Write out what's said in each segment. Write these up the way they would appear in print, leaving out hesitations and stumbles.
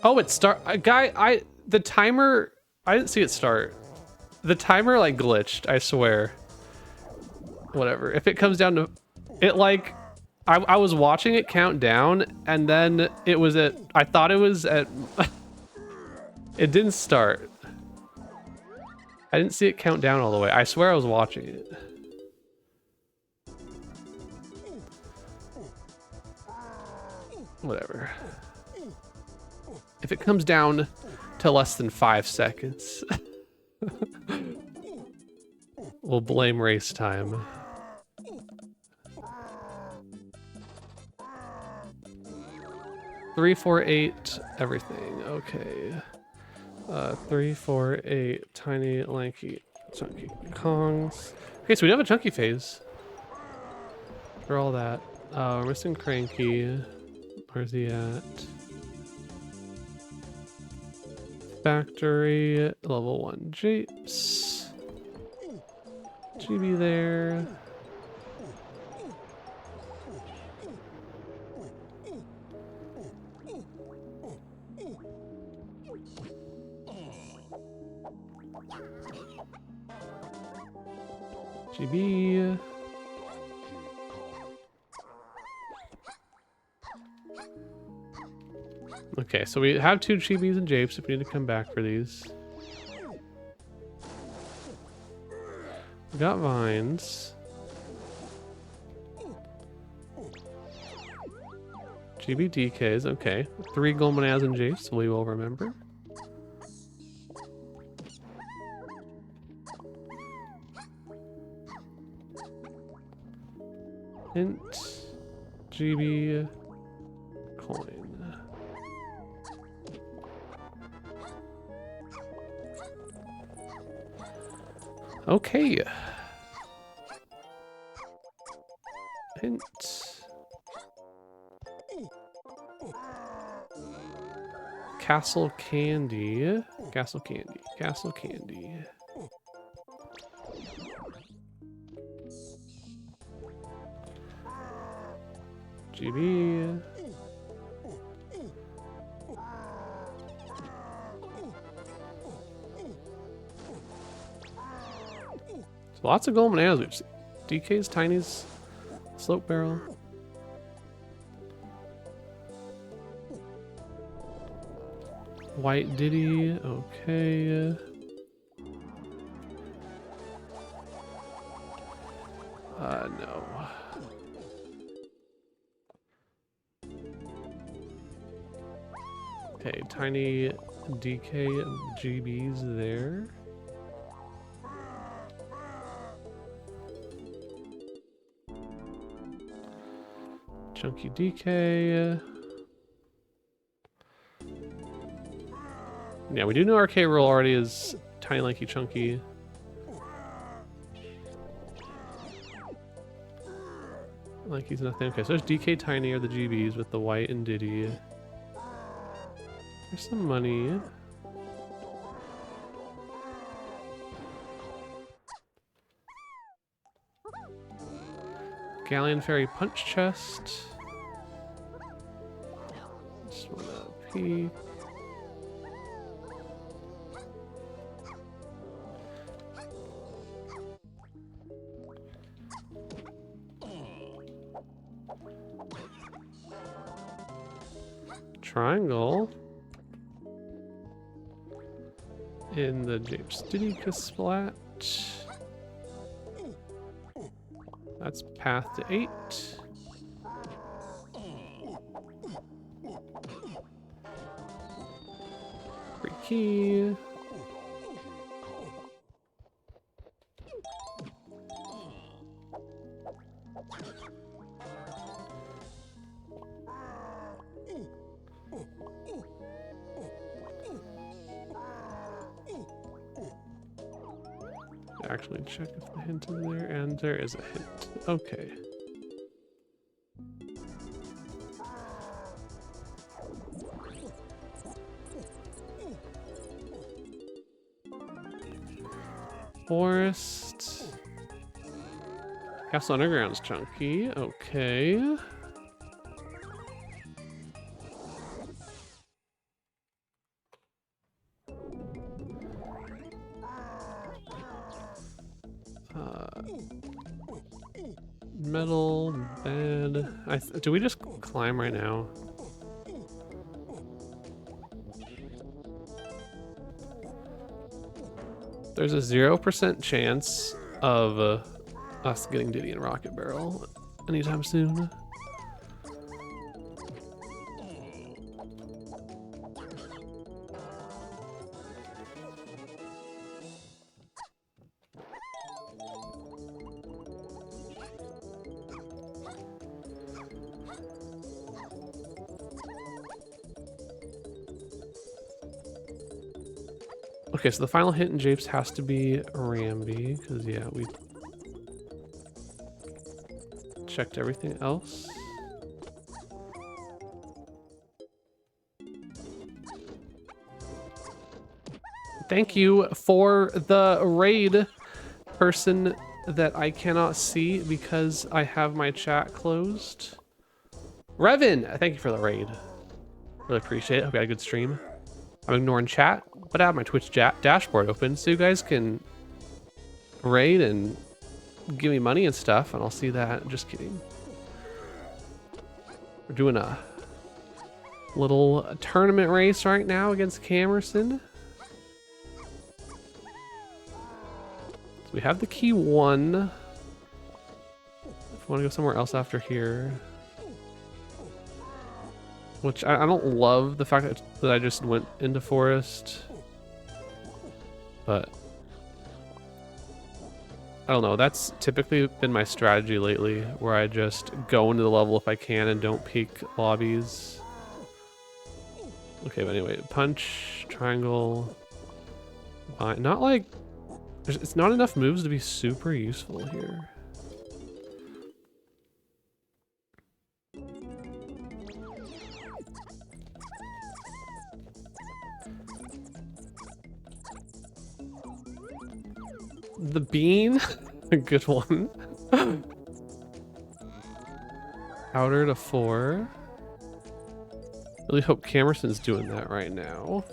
Oh, it start. The timer. I didn't see it start. The timer like glitched. I swear. Whatever. If it comes down to, it like, I was watching it count down, and then it was at. I thought it was at. It didn't start. I didn't see it count down all the way. I swear I was watching it. Whatever. If it comes down to less than 5 seconds, we'll blame race time. Three, 4, 8, everything. Okay. 3, 4, 8, tiny, lanky, chunky Kongs. Okay, so we do have a chunky phase. For all that. We're missing Cranky. Where's he at? Factory, level 1 Japes. GB there. GB. Okay, so we have 2 Chibis and Japes if we need to come back for these. We got Vines. GB DKs, okay. 3 Golmanaz and Japes, we will remember. Hint. GB. Coin. Okay. Hint. Castle Candy. Castle Candy. Castle Candy. GB. So lots of golden bananas. DKs, Tinies, Slope Barrel. White Diddy, okay. No. Okay, tiny DK and GBs there. Chunky DK. Yeah, we do know our K roll already is tiny, lanky, chunky. Lanky's nothing. Okay, so there's DK Tiny or the GBs with the white and Diddy. There's some money. Galleon Fairy Punch Chest. Just wanna peek. Triangle. In the Japes Diddy Splat. That's path to 8. Free key. Actually check if the hint is there, and there is a hint. Okay. Forest. Castle Underground's chunky. Okay. Metal, bed. Do we just climb right now? There's a 0% chance of us getting Diddy and Rocket Barrel anytime soon. Okay, so the final hit in Japes has to be Ramby, because yeah, we checked everything else. Thank you for the raid, person that I cannot see because I have my chat closed. Revin, thank you for the raid. Really appreciate it. Hope you had a good stream. I'm ignoring chat, but I have my Twitch dashboard open so you guys can raid and give me money and stuff, and I'll see that. Just kidding. We're doing a little tournament race right now against Kamerson. So we have the key 1. If we want to go somewhere else after here. Which I don't love the fact that I just went into forest. But I don't know, that's typically been my strategy lately, where I just go into the level if I can and don't peek lobbies. Okay, but anyway, punch, triangle, not like, it's not enough moves to be super useful here. The bean, a good one. Outer to 4. Really hope Kamerson's doing that right now.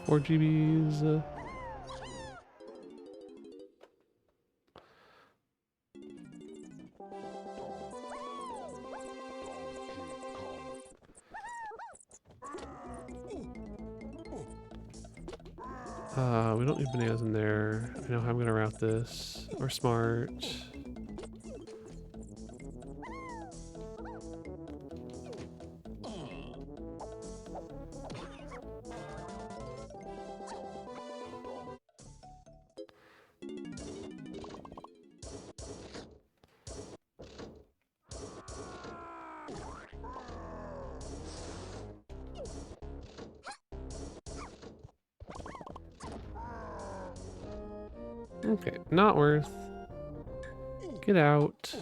Four GBs. We don't need bananas in there. I know how I'm gonna route this. We're smart. Okay, not worth. Get out.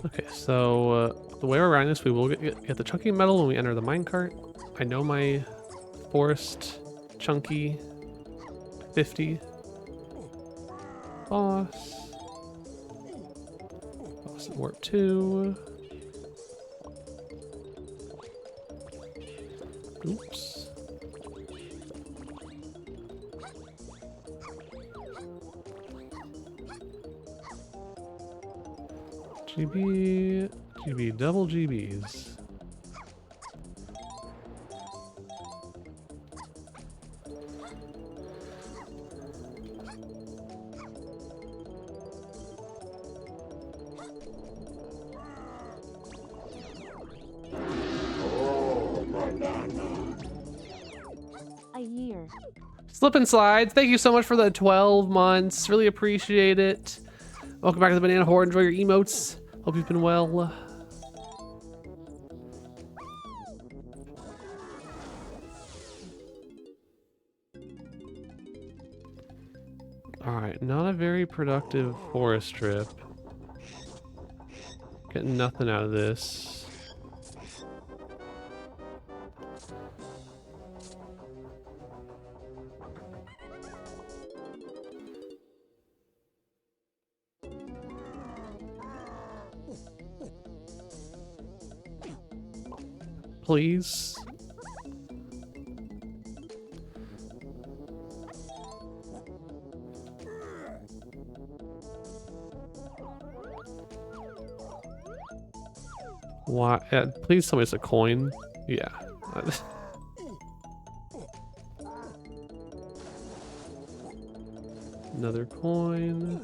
Okay, so the way around this, we will get the chunky metal when we enter the minecart. I know my forest chunky 50. Boss and warp 2. Oops. GB, double GBs. A year. Slip and Slides, thank you so much for the 12 months. Really appreciate it. Welcome back to the Banana Horde. Enjoy your emotes. Hope you've been well. Alright, not a very productive forest trip. Getting nothing out of this. Please. Why? Please tell me it's a coin. Yeah. Another coin.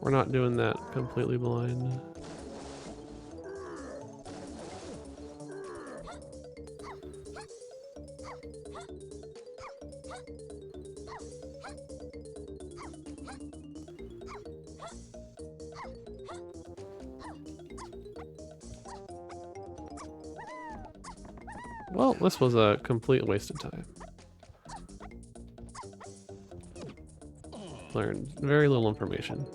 We're not doing that completely blind. Well, this was a complete waste of time. Learned very little information.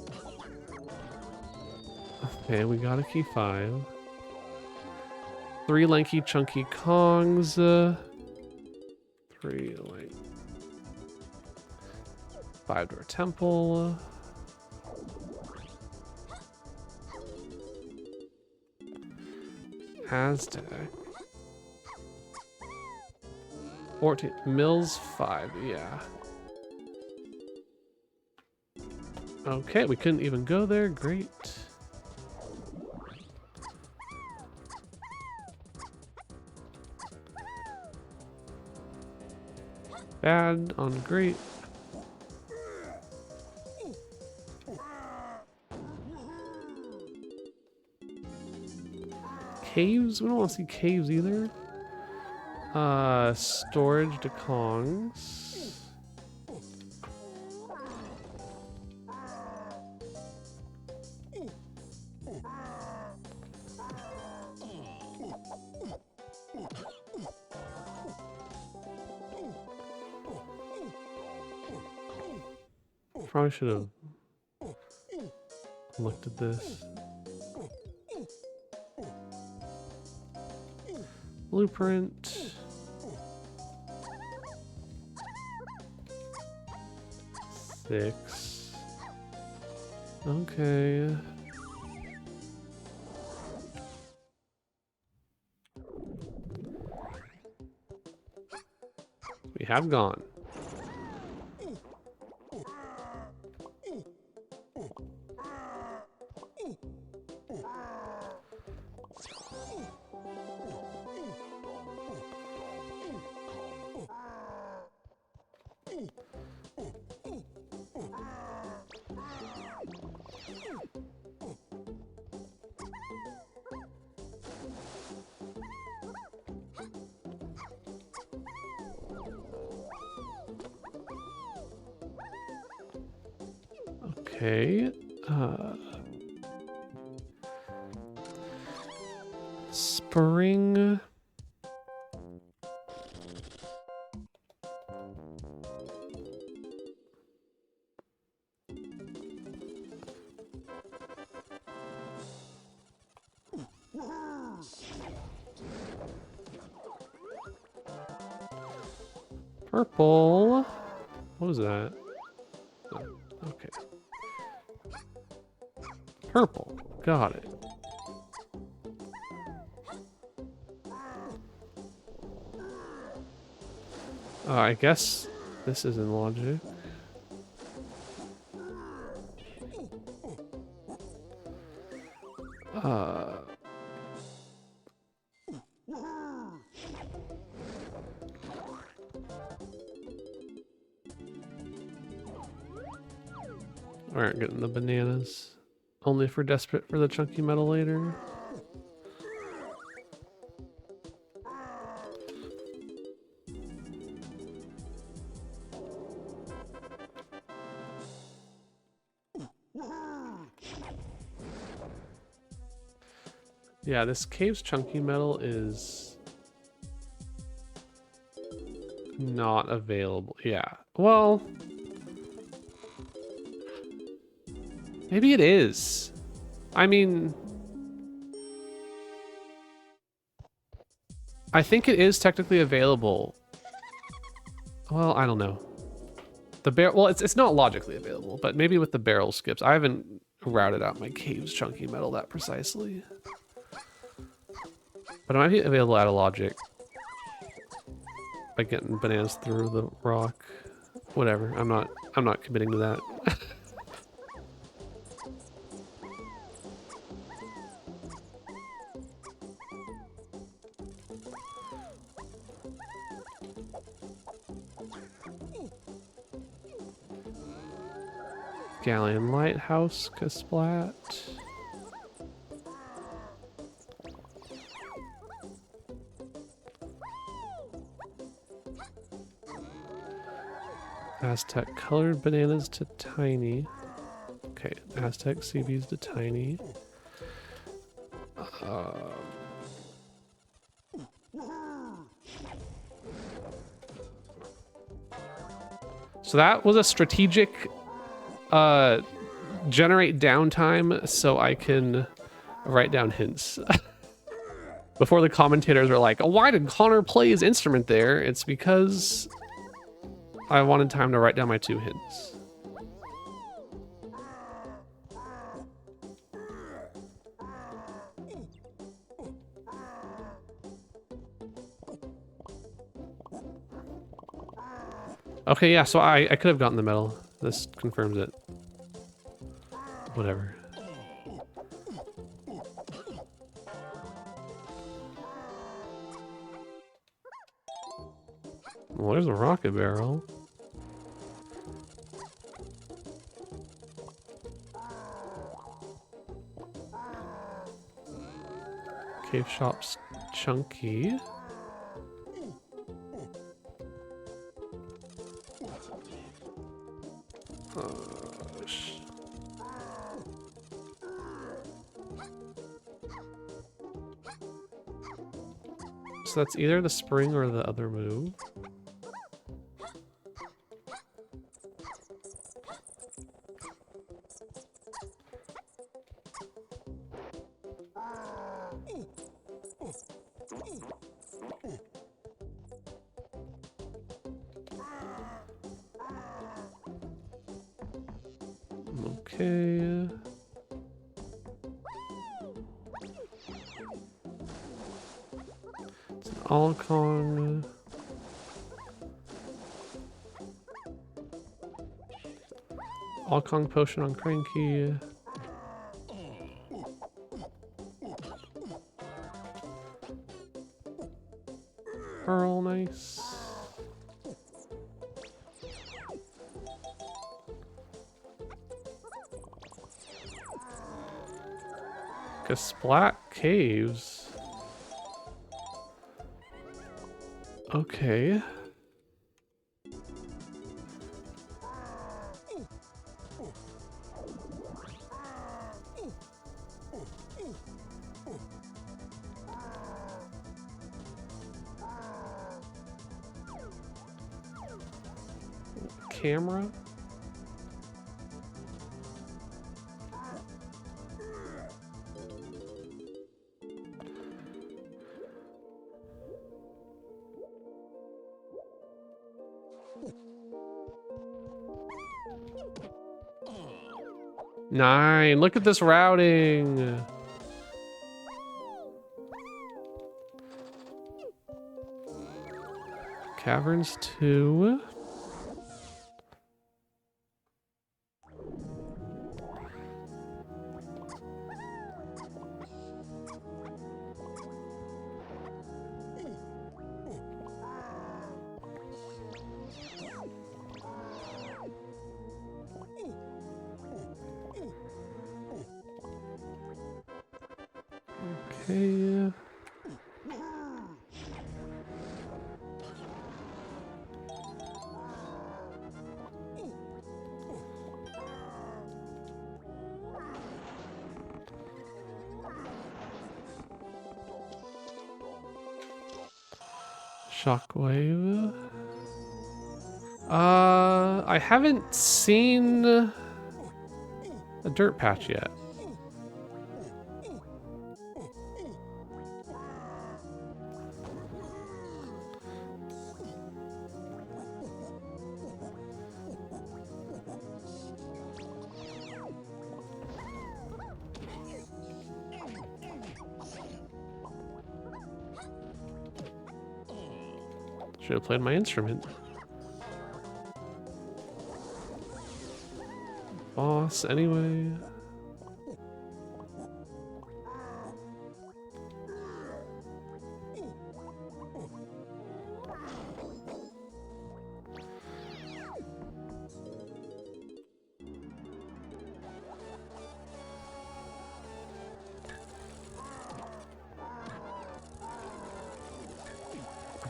Okay, we got a key 5. 3 lanky chunky Kongs. 3 like 5 door temple. Aztec. 14 Mills 5, yeah. Okay, we couldn't even go there. Great. Bad on great. Caves? We don't want to see caves either. Storage to Kongs. Probably should have looked at this. Blueprint. 6. Okay. We have gone. Okay. Spring. Purple. What was that? Oh, okay. Purple. Got it. I guess this is in logic. We aren't getting the bananas. Only if we're desperate for the chunky metal later. Yeah, this cave's chunky metal is not available. Yeah, well, maybe it is. I mean, I think it is technically available. Well, I don't know. The barrel, well, it's not logically available, but maybe with the barrel skips. I haven't routed out my cave's chunky metal that precisely. But it might be available out of logic. By getting bananas through the rock. Whatever. I'm not committing to that. Galleon Lighthouse, Kasplat. Aztec colored bananas to tiny. Okay, Aztec CBs to tiny. So that was a strategic generate downtime so I can write down hints. Before the commentators are like, why did Connor play his instrument there? It's because I wanted time to write down my 2 hints. Okay, yeah, so I could have gotten the medal. This confirms it. Whatever. Well, there's a rocket barrel. Cave shop's chunky. So that's either the spring or the other move. Okay. It's an Alcon. Alcon potion on Cranky. Pearl, nice. Kasplat Caves. Okay. Camera. Nine. Look at this routing. Caverns 2. Okay. Shockwave. I haven't seen a dirt patch yet. Should have played my instrument. Boss, anyway.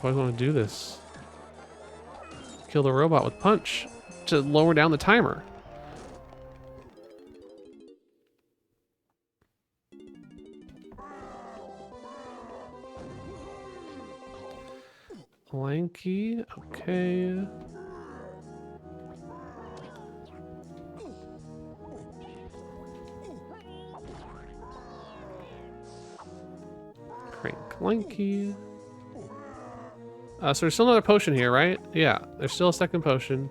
I want to do this. Kill the robot with punch to lower down the timer. Lanky, okay. Crank Lanky. So there's still another potion here, right? Yeah, there's still a second potion.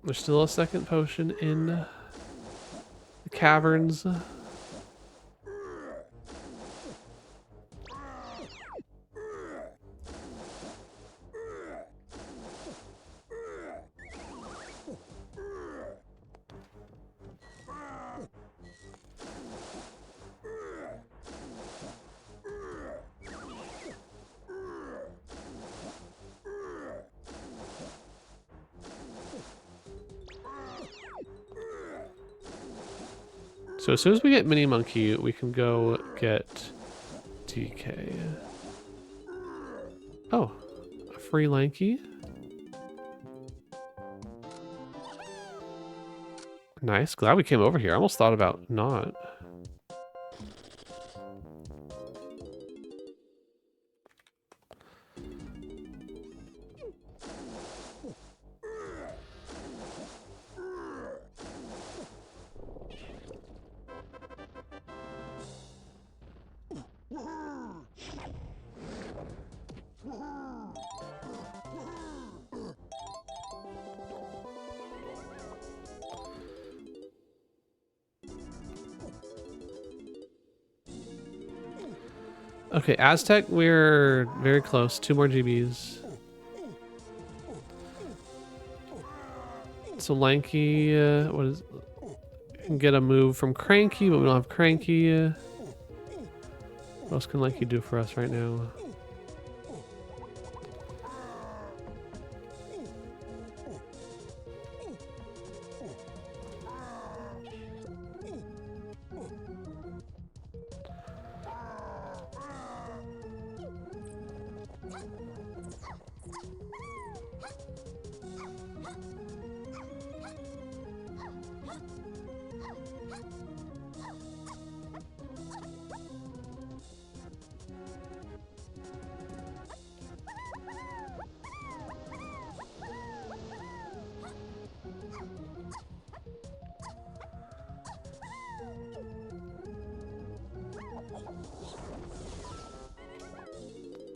There's still a second potion in the caverns. So as soon as we get Mini Monkey, we can go get DK. Oh, a free Lanky. Nice. Glad we came over here. I almost thought about not. Okay, Aztec, we're very close. 2 more GBs. So Lanky, what is? Can get a move from Cranky, but we don't have Cranky. What else can Lanky do for us right now?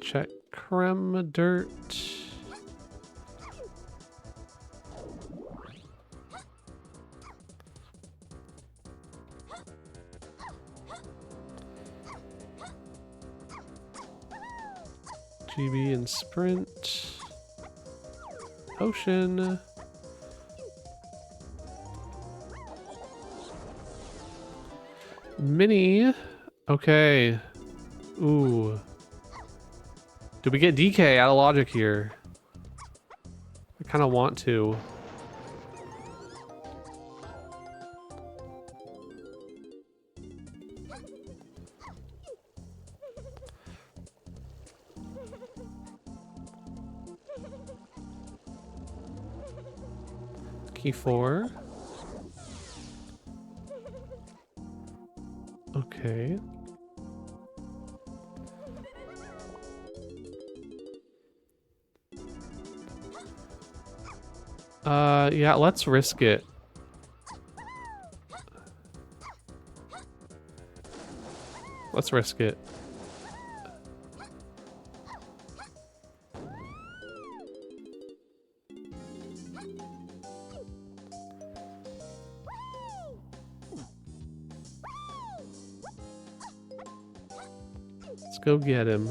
Check creme dirt. GB and sprint. Potion. Mini. Okay. Ooh. Do we get DK out of logic here? I kind of want to. Key 4. Okay. Yeah, let's risk it. Let's risk it. Let's go get him.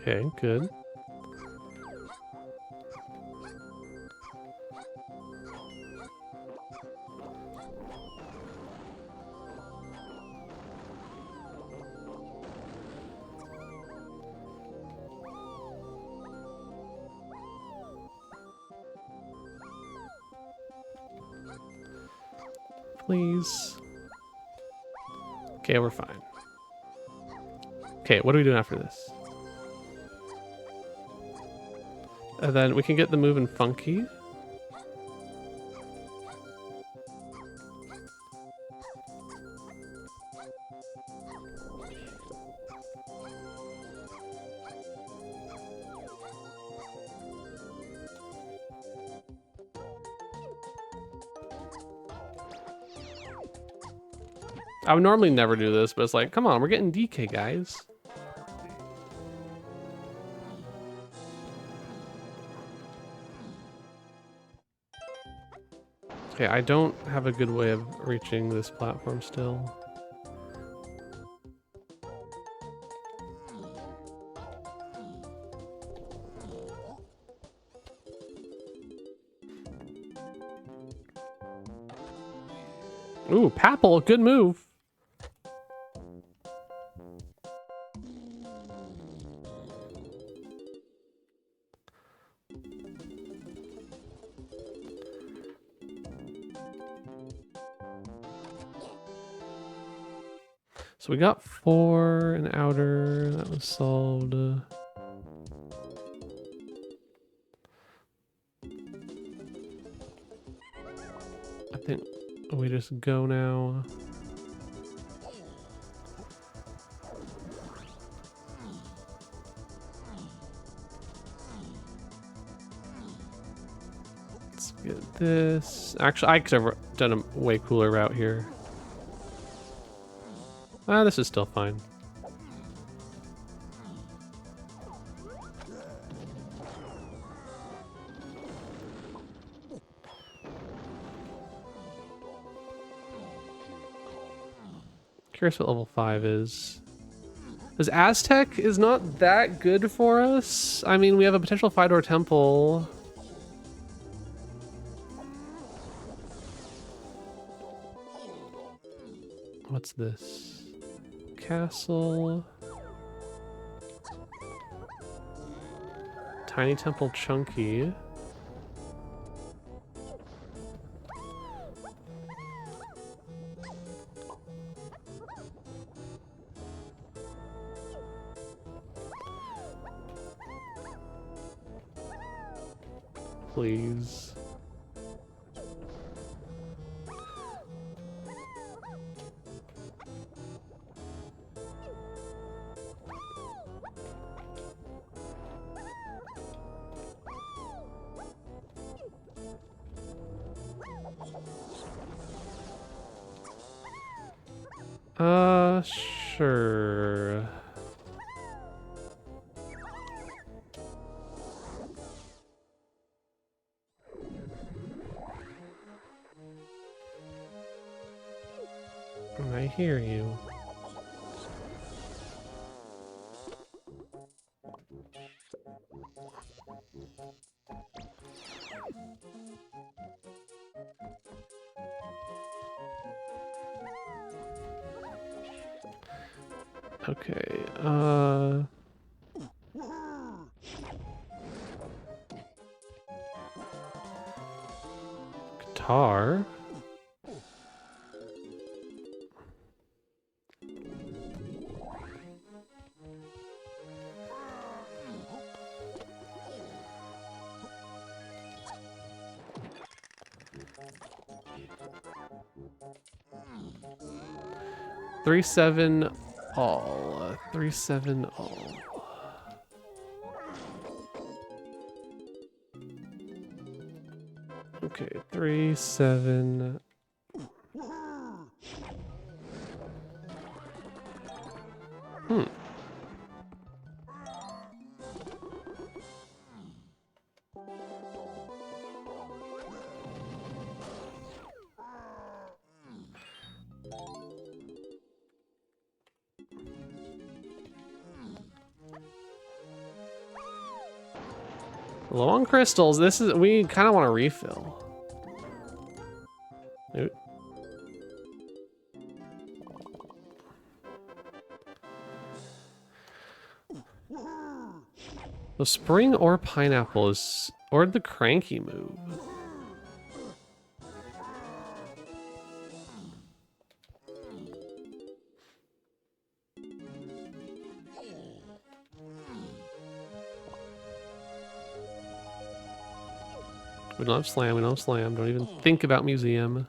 Okay, good. Please. Okay, we're fine. Okay, what are we doing after this? And then we can get the moving funky. I would normally never do this, but it's like, come on, we're getting DK, guys. Okay, I don't have a good way of reaching this platform still. Ooh, Papple, good move. So we got 4 an outer, that was solved. I think we just go now. Let's get this. Actually, I could have done a way cooler route here. Ah, this is still fine. Curious what level 5 is. Because Aztec is not that good for us. I mean, we have a potential 5-door temple. What's this? Castle. Tiny temple chunky. Please. Sure. I hear you. Okay, guitar. Three seven all. 3-7 all. Okay, 3-7. Hmm. Low on crystals. This is, we kind of want to refill. Oop. The spring or pineapple is, or the cranky move. We don't have slam, we don't have slam. Don't even think about museum.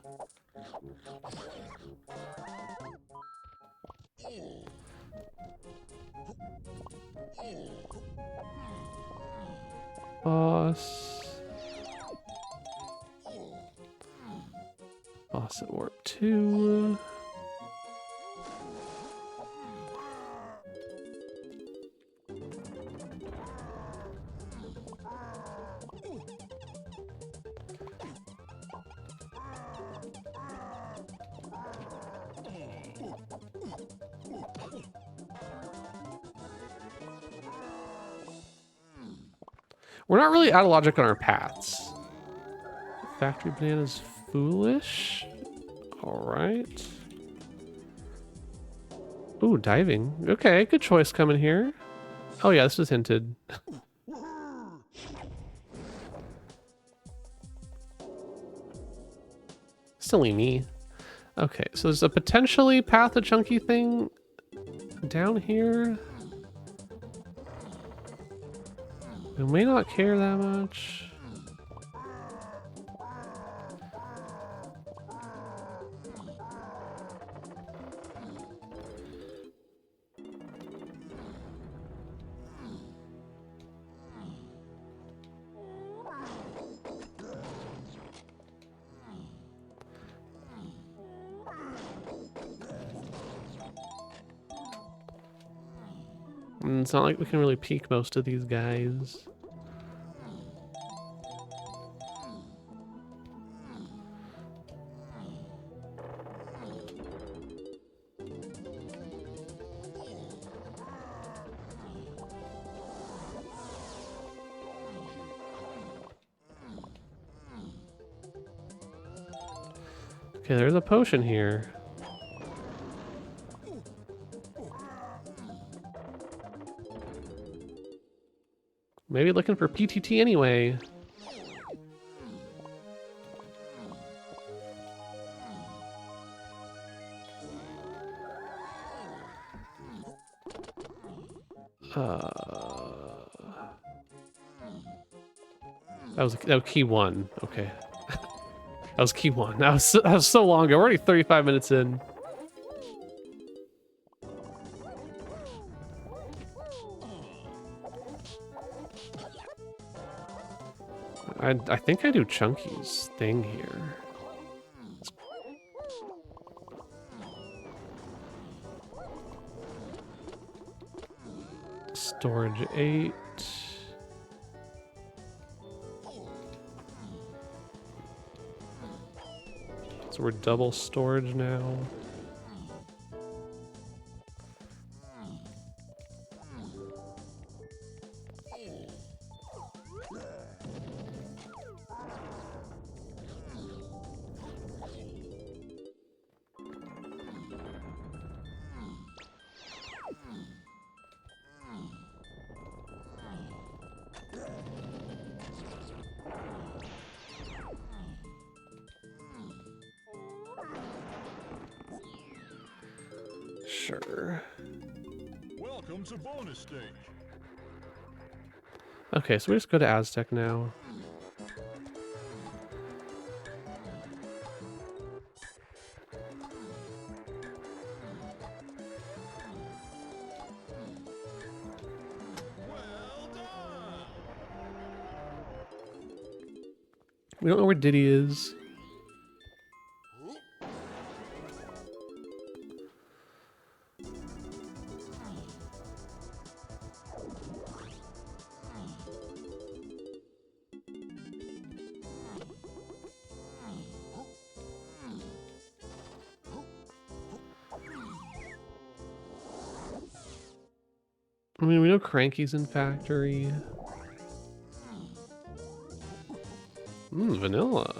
Boss. Boss at warp 2. We're not really out of logic on our paths. Factory banana's foolish. All right. Ooh, diving. Okay, good choice coming here. Oh yeah, this was hinted. Silly me. Okay, so there's a potentially path a chunky thing down here. We may not care that much. And it's not like we can really peek most of these guys. Okay, there's a potion here. Maybe looking for PTT anyway. That was key 1. Okay. That was key 1. That was so long ago. We're already 35 minutes in. I think I do Chunky's thing here. Storage 8. So we're double storage now. Sure. Welcome to bonus stage. Okay, so we just go to Aztec now. Well done. We don't know where Diddy is. I mean, we know Cranky's in factory. Vanilla.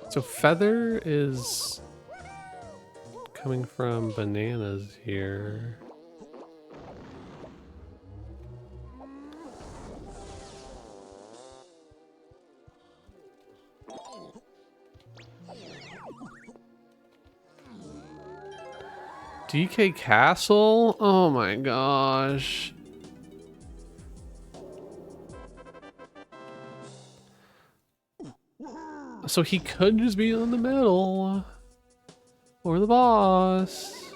So Feather is coming from bananas here. DK Castle? Oh my gosh. So he could just be on the medal. Or the boss.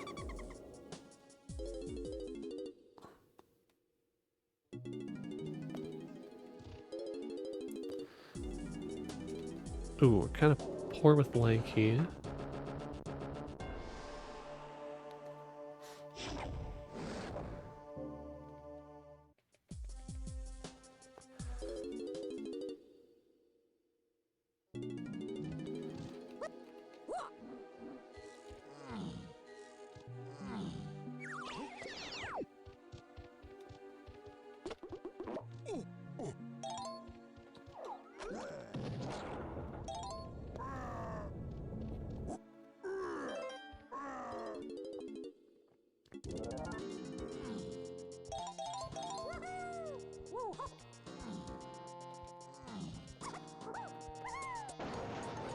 Ooh, we're kind of poor with Lanky.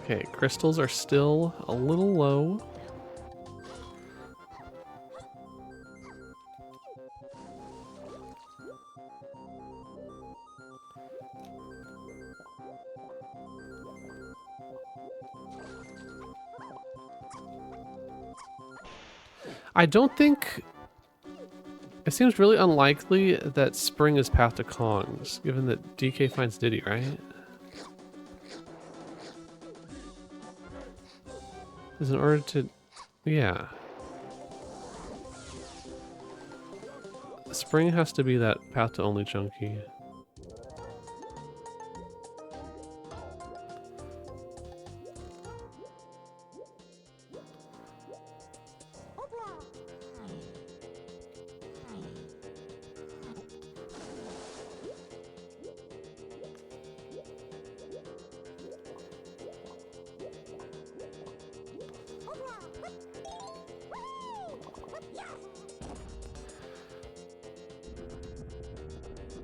Okay, crystals are still a little low. I don't think... It seems really unlikely that Spring is path to Kongs, given that DK finds Diddy, right? Is in order to... Yeah. Spring has to be that path to only Chunky.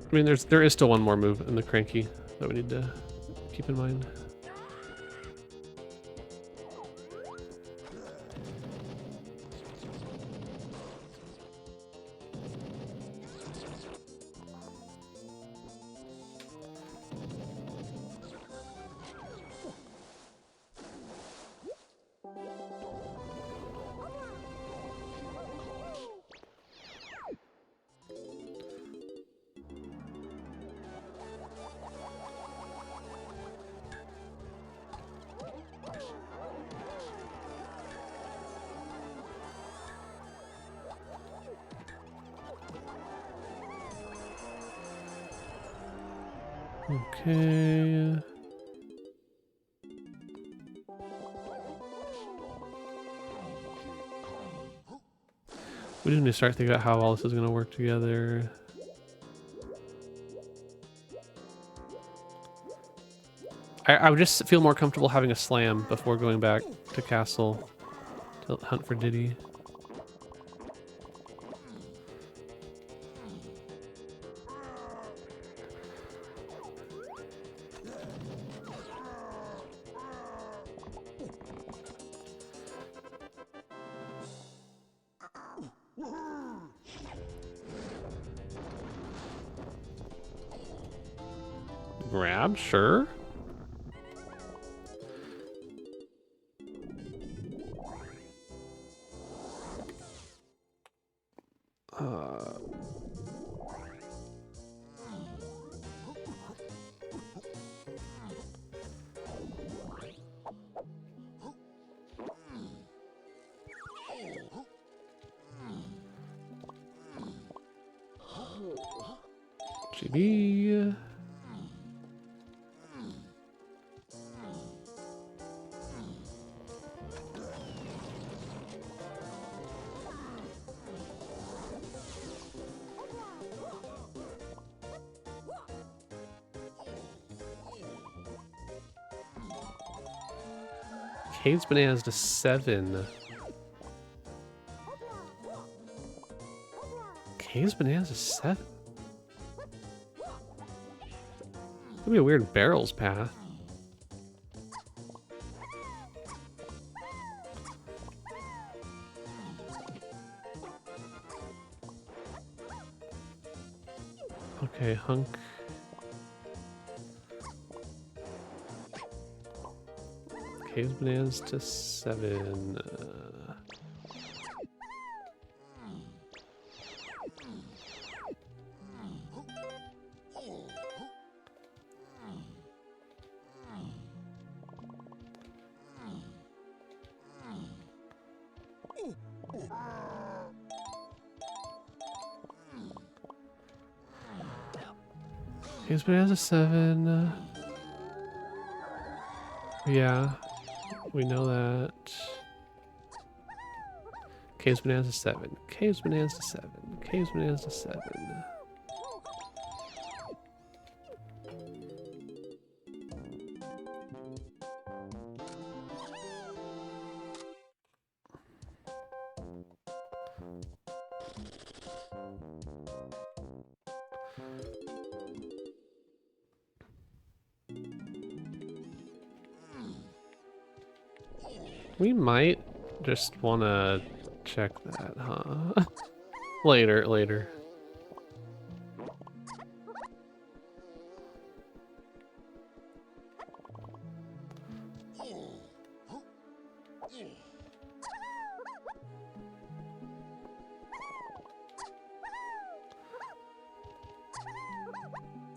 I mean, there is still one more move in the Cranky that we need to keep in mind. Okay. We need to start thinking about how all this is going to work together. I would just feel more comfortable having a slam before going back to castle to hunt for Diddy. Grab, sure. GB. Cade's bananas to 7. Cade's bananas to 7. Could be a weird barrels path. Okay, hunk. Cave's bananas to 7. Cave's bananas to 7. Yeah, we know that. Cave's bananas to 7. Cave's bananas to 7. Cave's bananas to 7. We might just want to check that, huh? Later.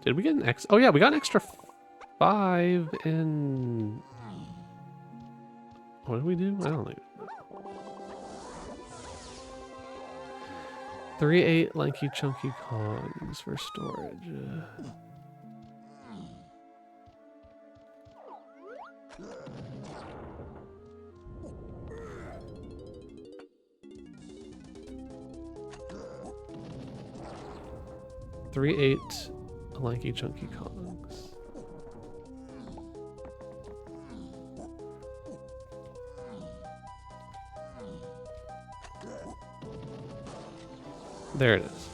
Did we get an X? Oh yeah, we got an extra 5 in... What did we do? I don't think... 3/8 lanky chunky cogs for storage. 3/8 lanky chunky cogs. There it is.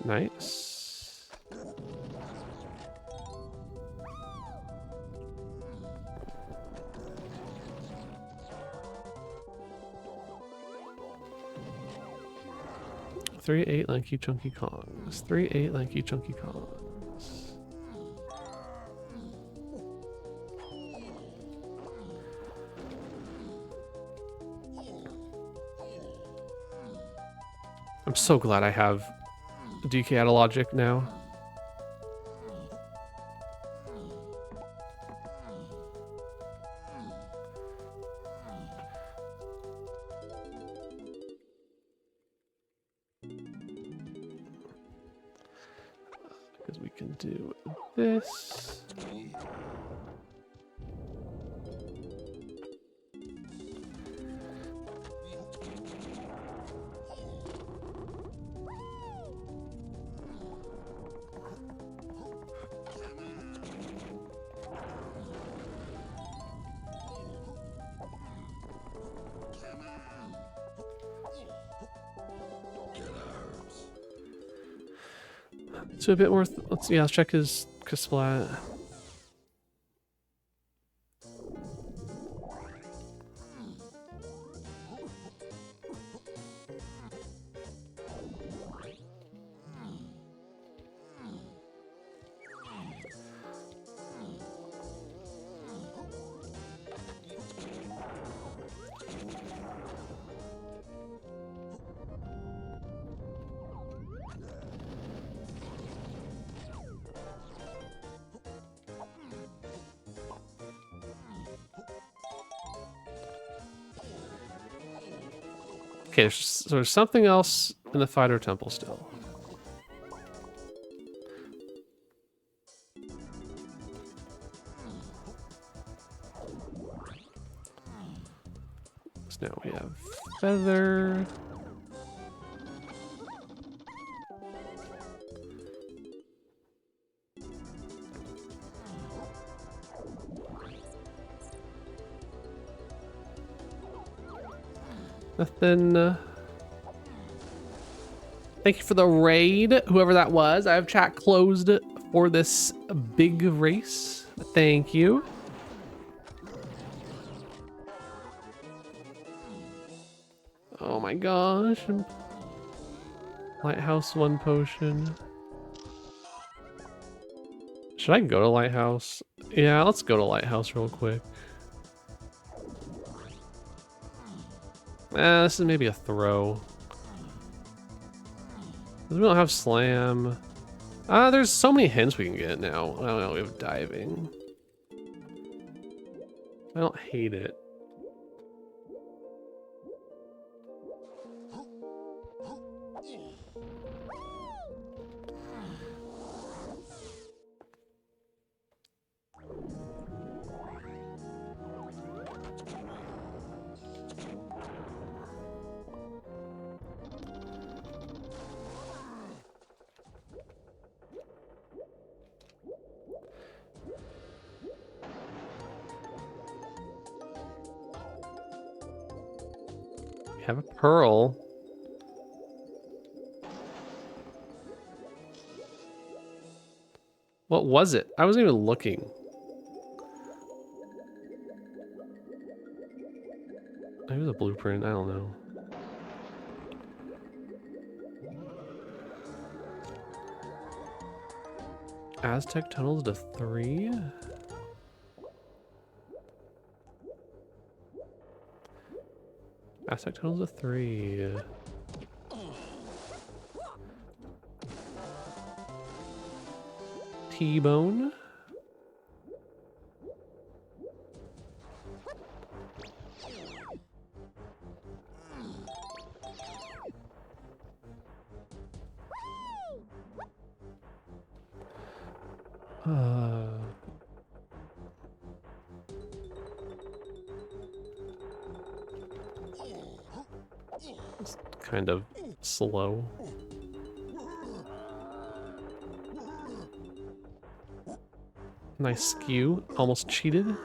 Nice. Three 8 lanky chunky Kongs. 3/8 lanky chunky Kongs. I'm so glad I have DK out of logic now. Because we can do this. So a bit more. Let's check his Kasplat. Okay, so there's something else in the Fighter Temple still. So now we have Feather. Nothing. Thank you for the raid, whoever that was. I have chat closed for this big race. Thank you. Oh my gosh. Lighthouse 1 potion. Should I go to Lighthouse? Yeah, let's go to Lighthouse real quick. This is maybe a throw. We don't have slam. There's so many hints we can get now. I don't know, we have diving. I don't hate it. Have a pearl. What was it? I wasn't even looking. Maybe it was a blueprint. I don't know. Aztec tunnels to 3. Aztec tunnels to 3. T-bone. It's kind of slow. Nice skew, almost cheated.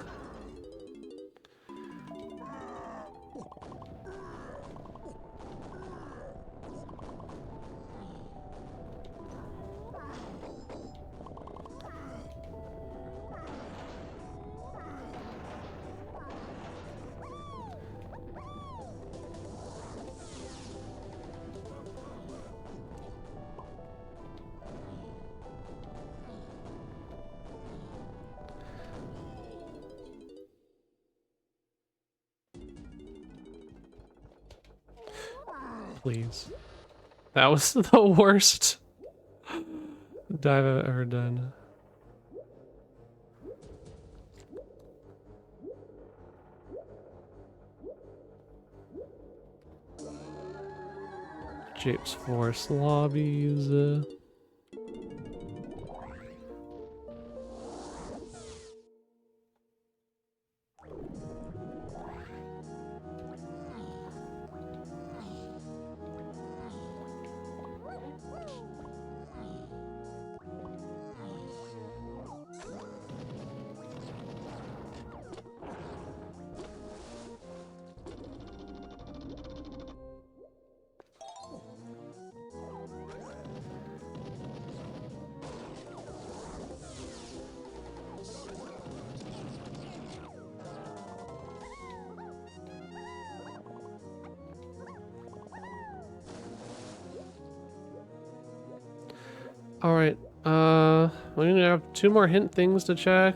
Please. That was the worst dive I've ever done. Japes Forest lobbies. All right. We're gonna have 2 more hint things to check.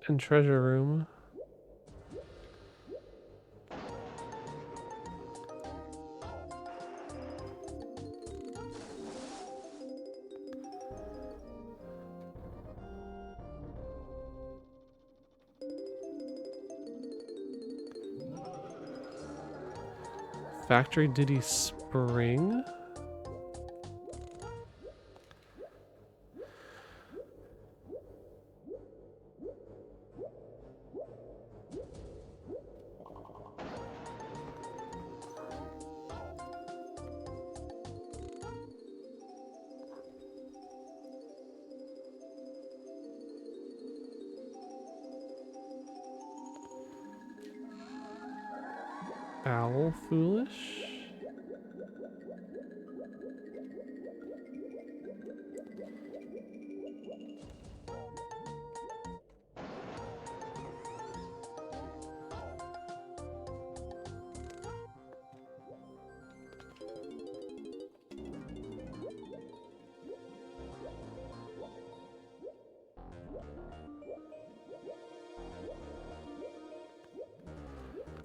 And treasure room. Factory Diddy Spring. Owl Foolish.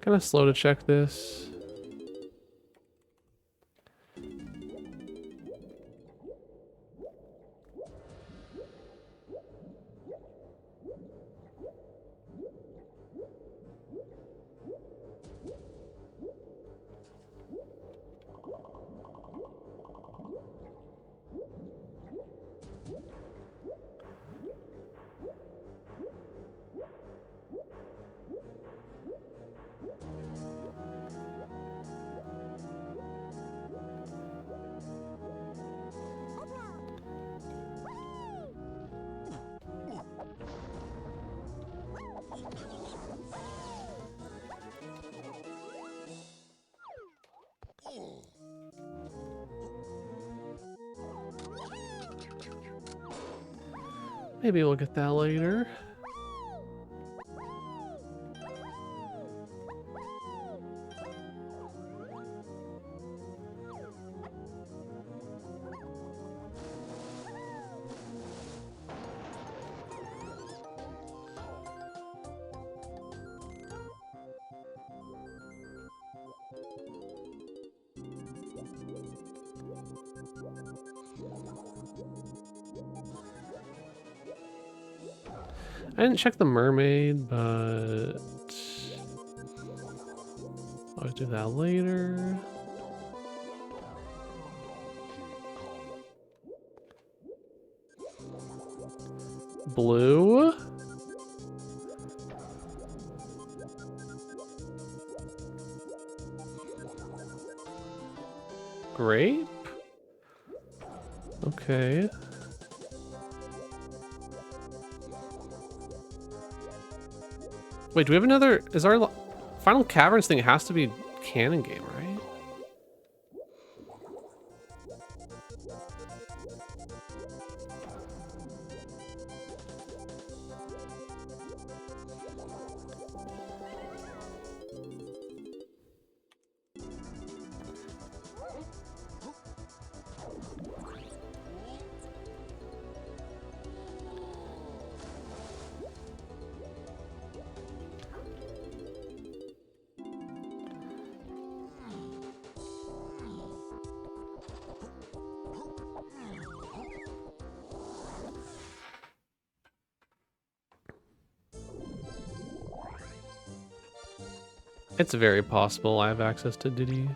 Kind of slow to check this. Maybe we'll get that later. I didn't check the mermaid, but I'll do that later. Blue. Grape. Okay. Wait, do we have another? Is our final caverns thing? It has to be canon game, right? It's very possible I have access to Diddy.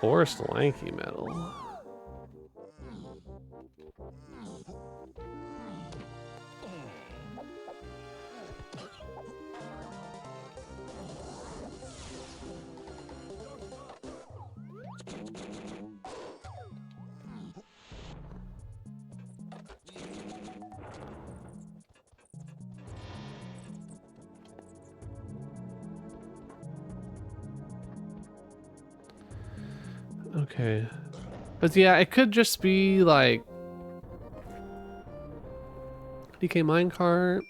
Forest Lanky Metal. Okay. But yeah, it could just be like DK minecart.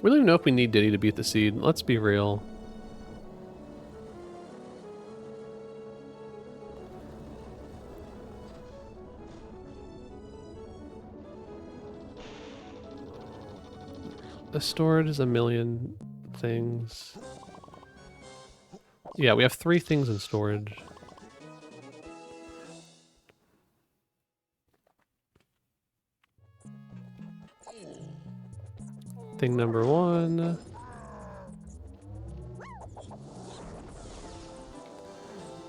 We don't even know if we need Diddy to beat the seed. Let's be real. The storage is a million things. Yeah, we have 3 things in storage. Thing number 1.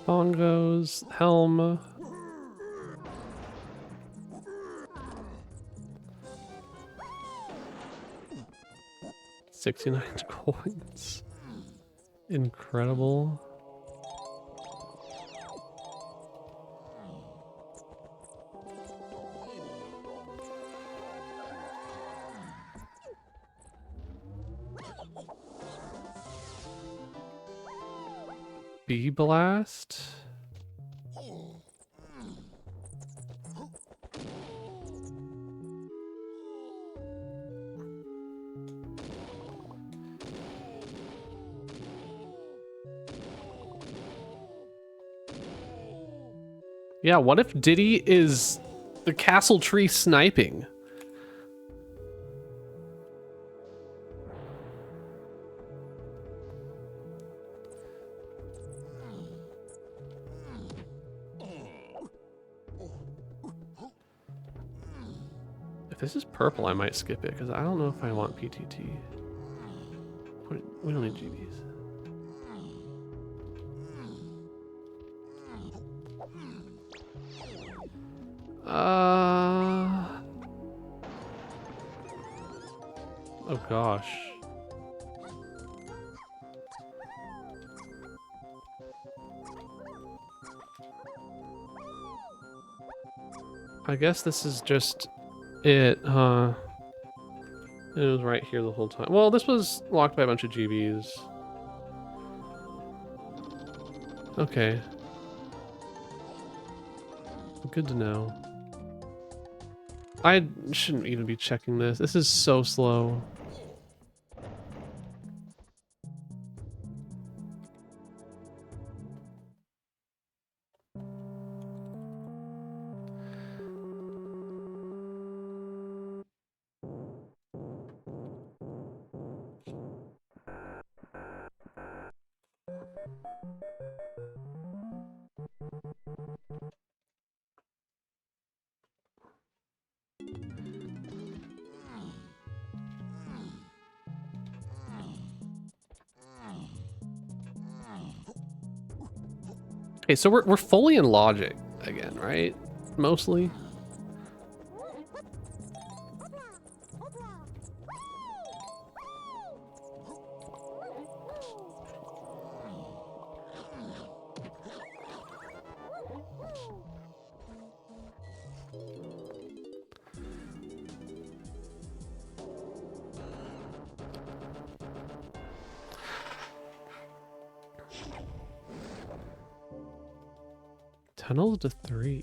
Bongos, helm. $69 coins. Incredible. Bee blast. Yeah, what if Diddy is the castle tree sniping? If this is purple, I might skip it, because I don't know if I want PTT. We don't need GBs. Oh gosh. I guess this is just it, huh? It was right here the whole time. Well, this was locked by a bunch of GBs. Okay. Good to know. I shouldn't even be checking this. This is so slow. Okay, so we're fully in logic again, right? Mostly. Tunnels to 3.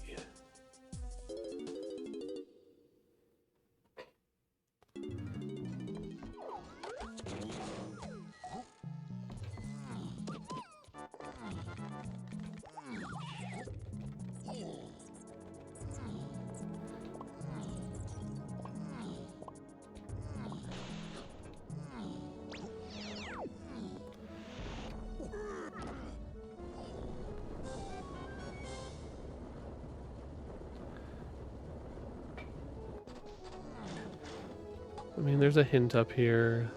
I mean, there's a hint up here.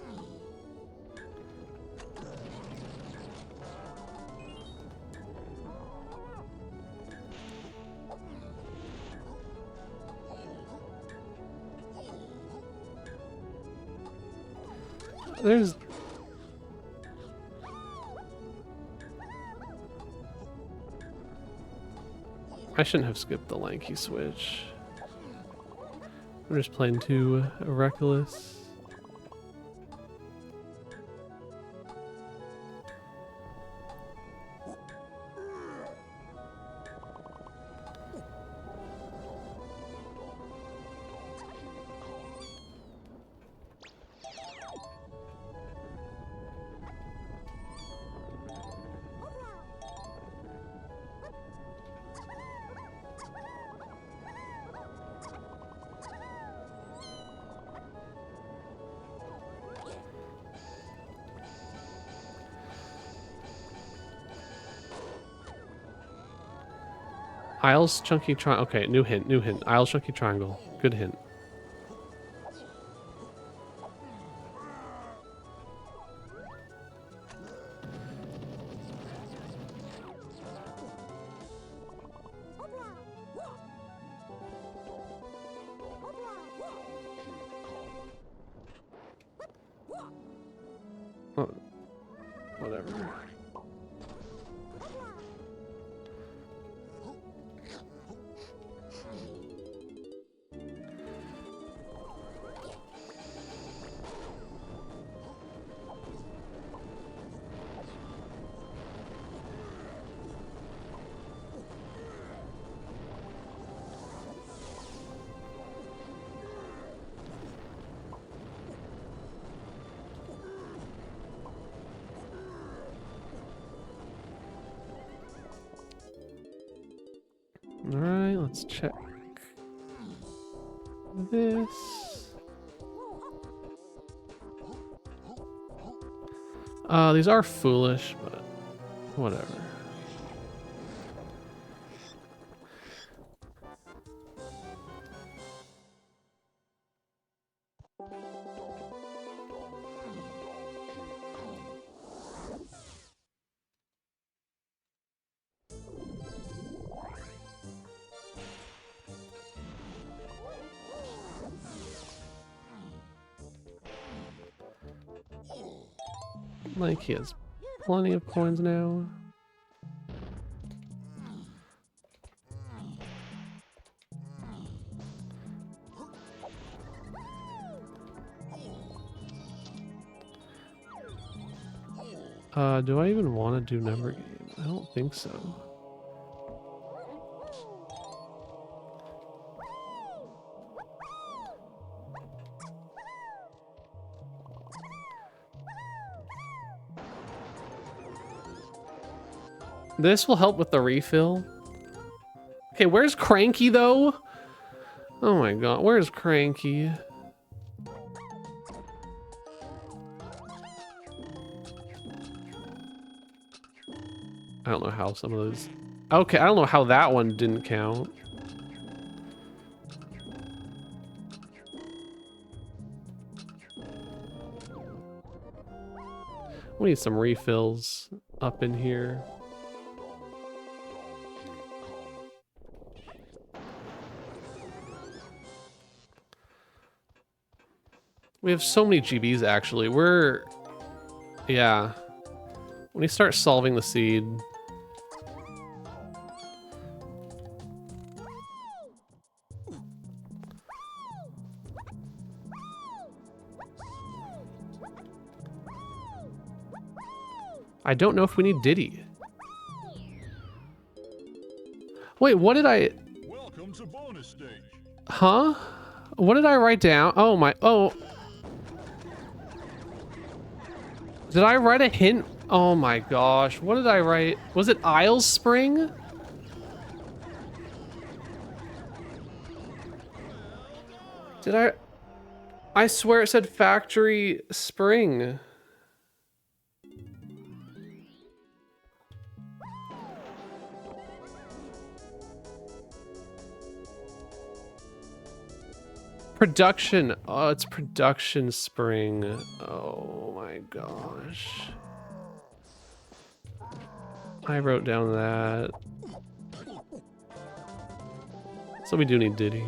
There's... I shouldn't have skipped the lanky switch. I'm just playing too reckless. Isles chunky triangle. Okay, new hint, new hint. Isles chunky triangle. Good hint. Oh, whatever. Alright, let's check this. These are foolish, but whatever. Like he has plenty of coins now. Do I even want to do number game? I don't think so. This will help with the refill. Okay, where's Cranky though? Oh my god, where's Cranky? I don't know how some of those... Okay, I don't know how that one didn't count. We need some refills up in here. We have so many GBs actually. We're... Yeah. When you start solving the seed... I don't know if we need Diddy. Wait, what did I... Welcome to bonus stage. Huh? What did I write down? Oh my... Oh. Did I write a hint? Oh my gosh. What did I write? Was it Isles Spring? Did I... I swear it said Factory Spring. Production. Oh, it's Production Spring. Oh my gosh. I wrote down that. So we do need Diddy.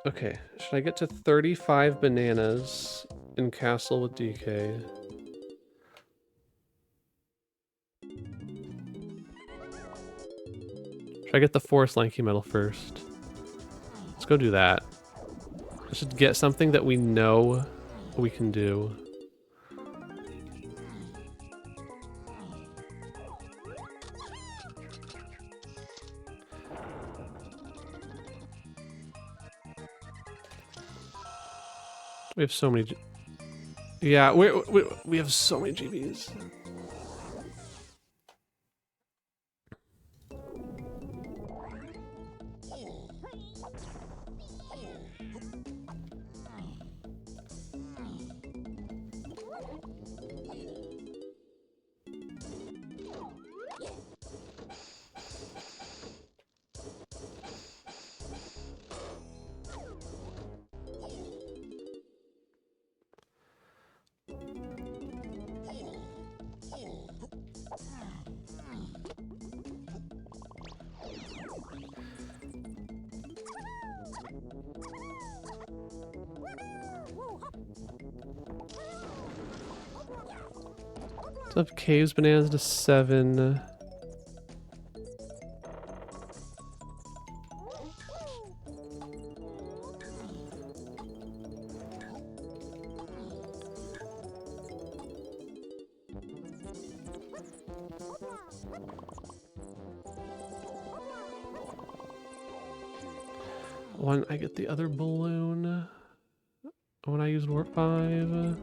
Okay, should I get to 35 bananas in Castle with DK? Should I get the Forest Lanky Medal first? Let's go do that. Let's Just get something that we know we can do. We have so many. Yeah, we have so many GBs. Let's up Caves Bananas to 7. When I get the other balloon, when I use Warp 5.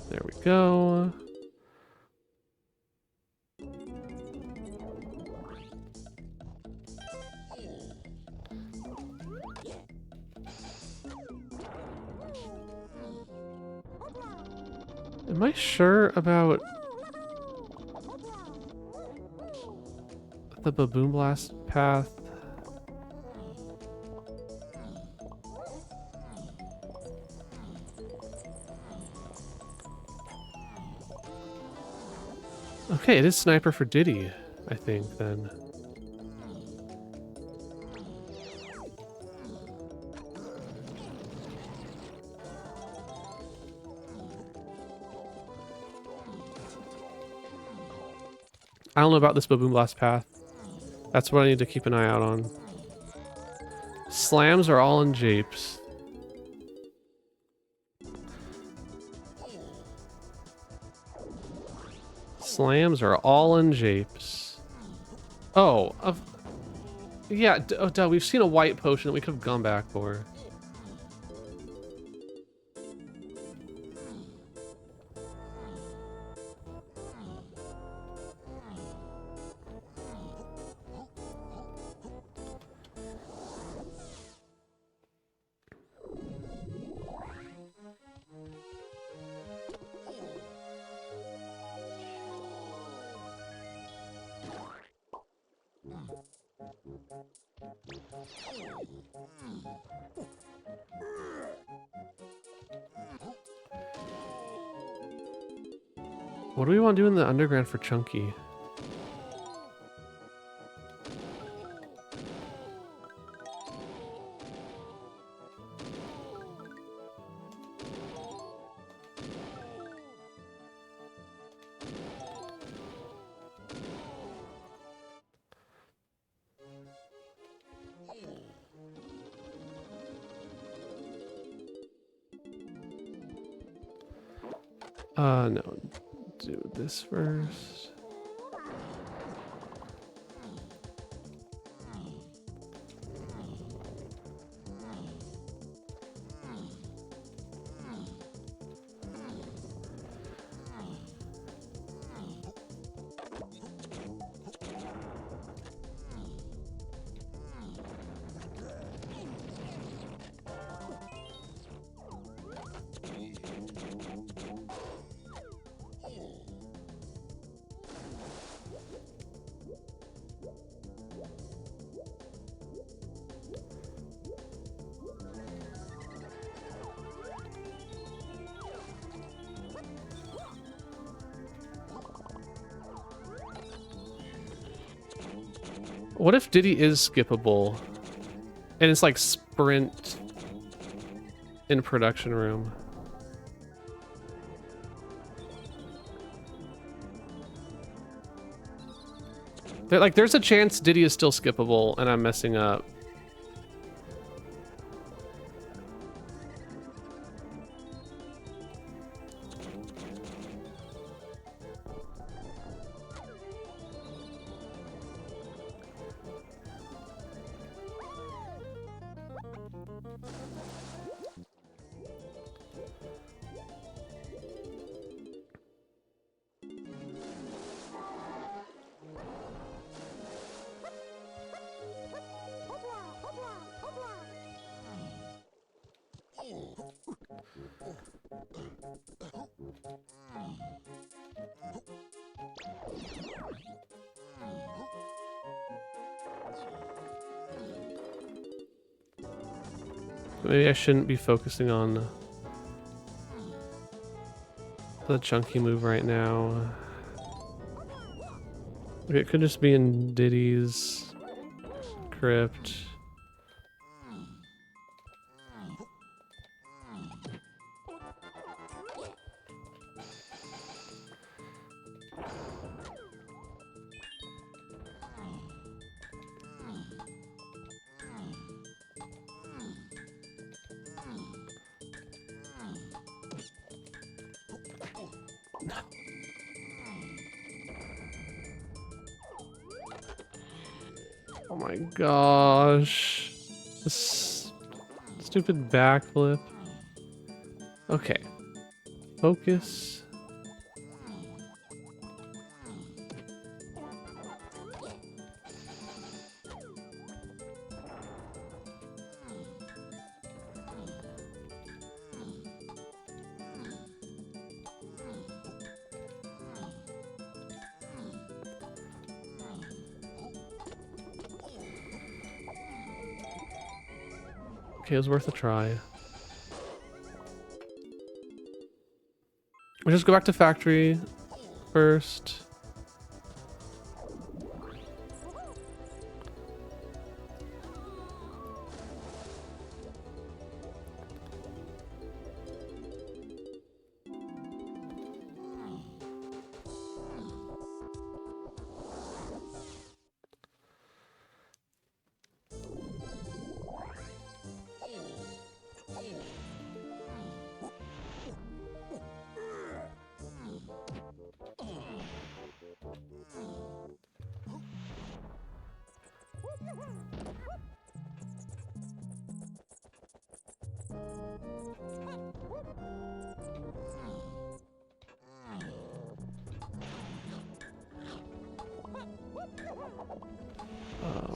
There we go. Am I sure about the Baboon Blast path? Okay, it is Sniper for Diddy, I think, then. I don't know about this Baboon Blast path. That's what I need to keep an eye out on. Slams are all in japes. Slams are all in japes. Oh, yeah, oh, duh, we've seen a white potion that we could have gone back for. What do we want to do in the underground for Chunky? No. Do this first. What if Diddy is skippable? And it's like sprint in production room. There's a chance Diddy is still skippable and I'm messing up. Maybe I shouldn't be focusing on the chunky move right now. Okay, it could just be in Diddy's crypt. Oh my gosh. This stupid backflip. Okay. Focus. Okay, it was worth a try. We'll just go back to factory first.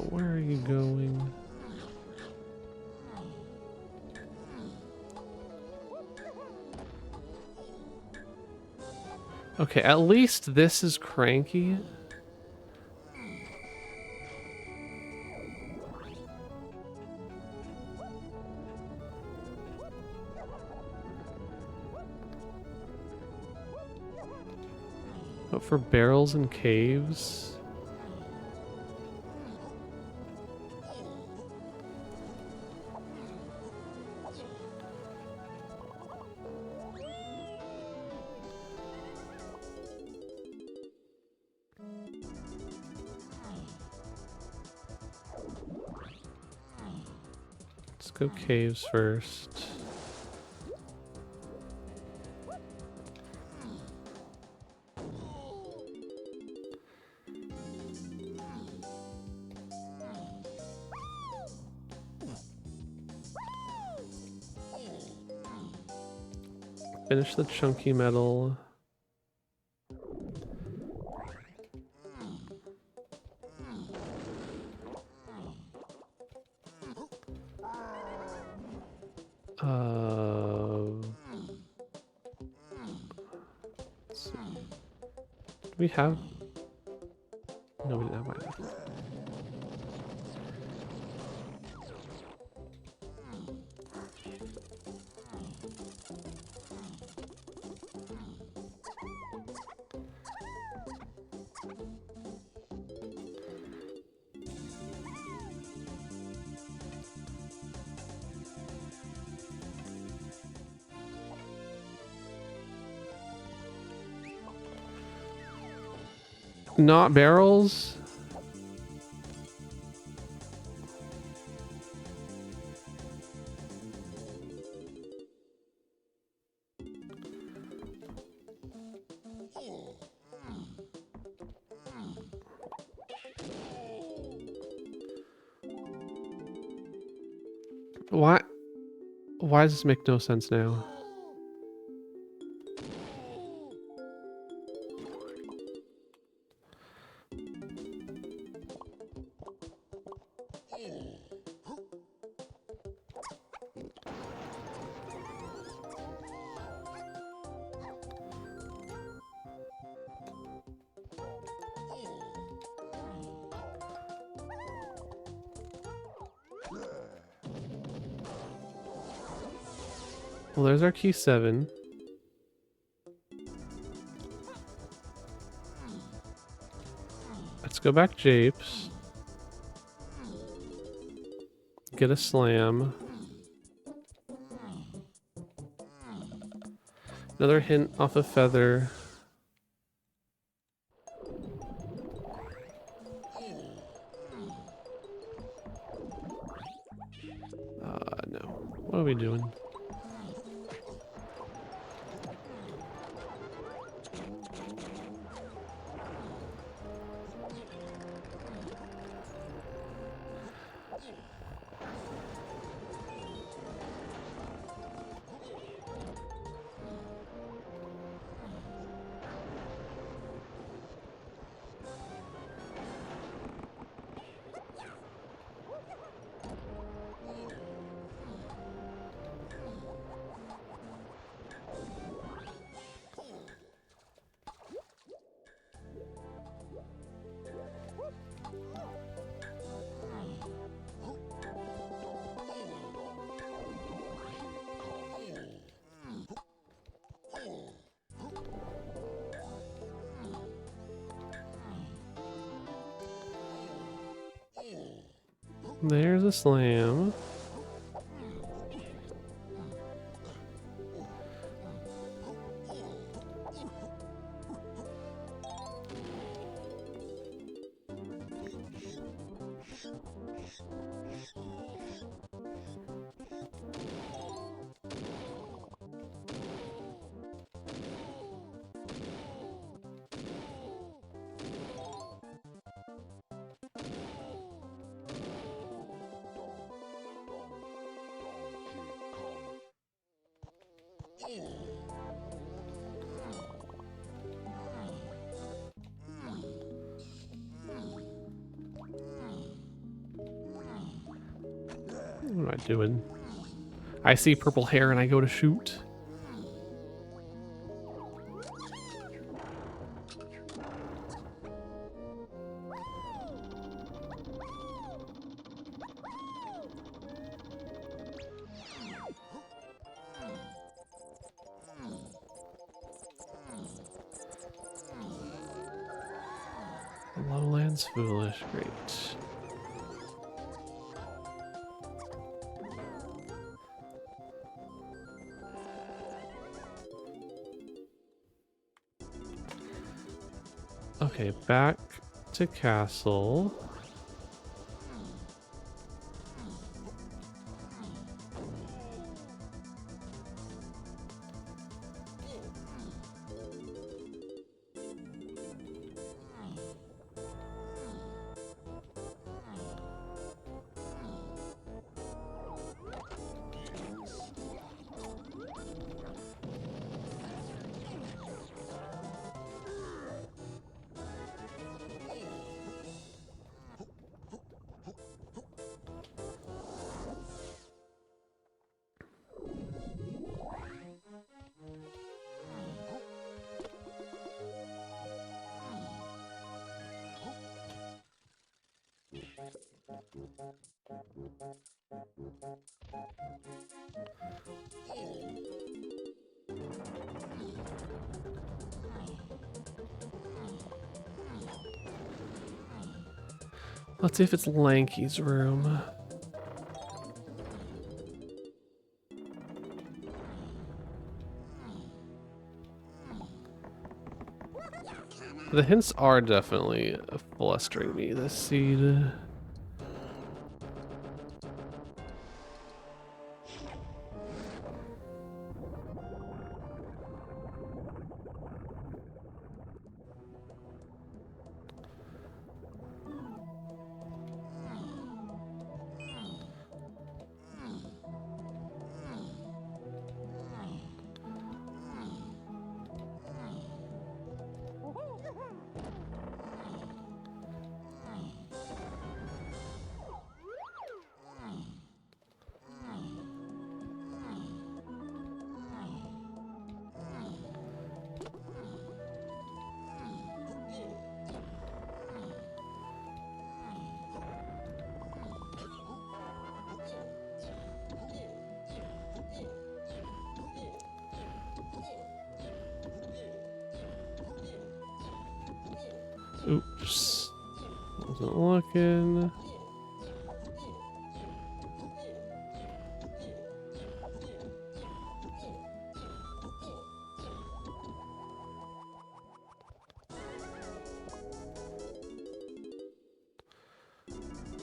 Where are you going? Okay, at least this is cranky. But for barrels and caves... Let's go caves first. Finish the chunky metal. Let's see. Do we have? No, we didn't have mine. Not barrels? Why? Why does this make no sense now? Well, there's our key 7. Let's go back Japes. Get a slam. Another hint off a feather. No. What are we doing? There's a slam. What am I doing? I see purple hair and I go to shoot. Lowland's foolish. Great. Okay, back to castle. Let's see if it's Lanky's room. The hints are definitely flustering me this seed. Oops. Wasn't looking.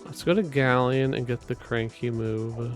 Let's go to Galleon and get the cranky move.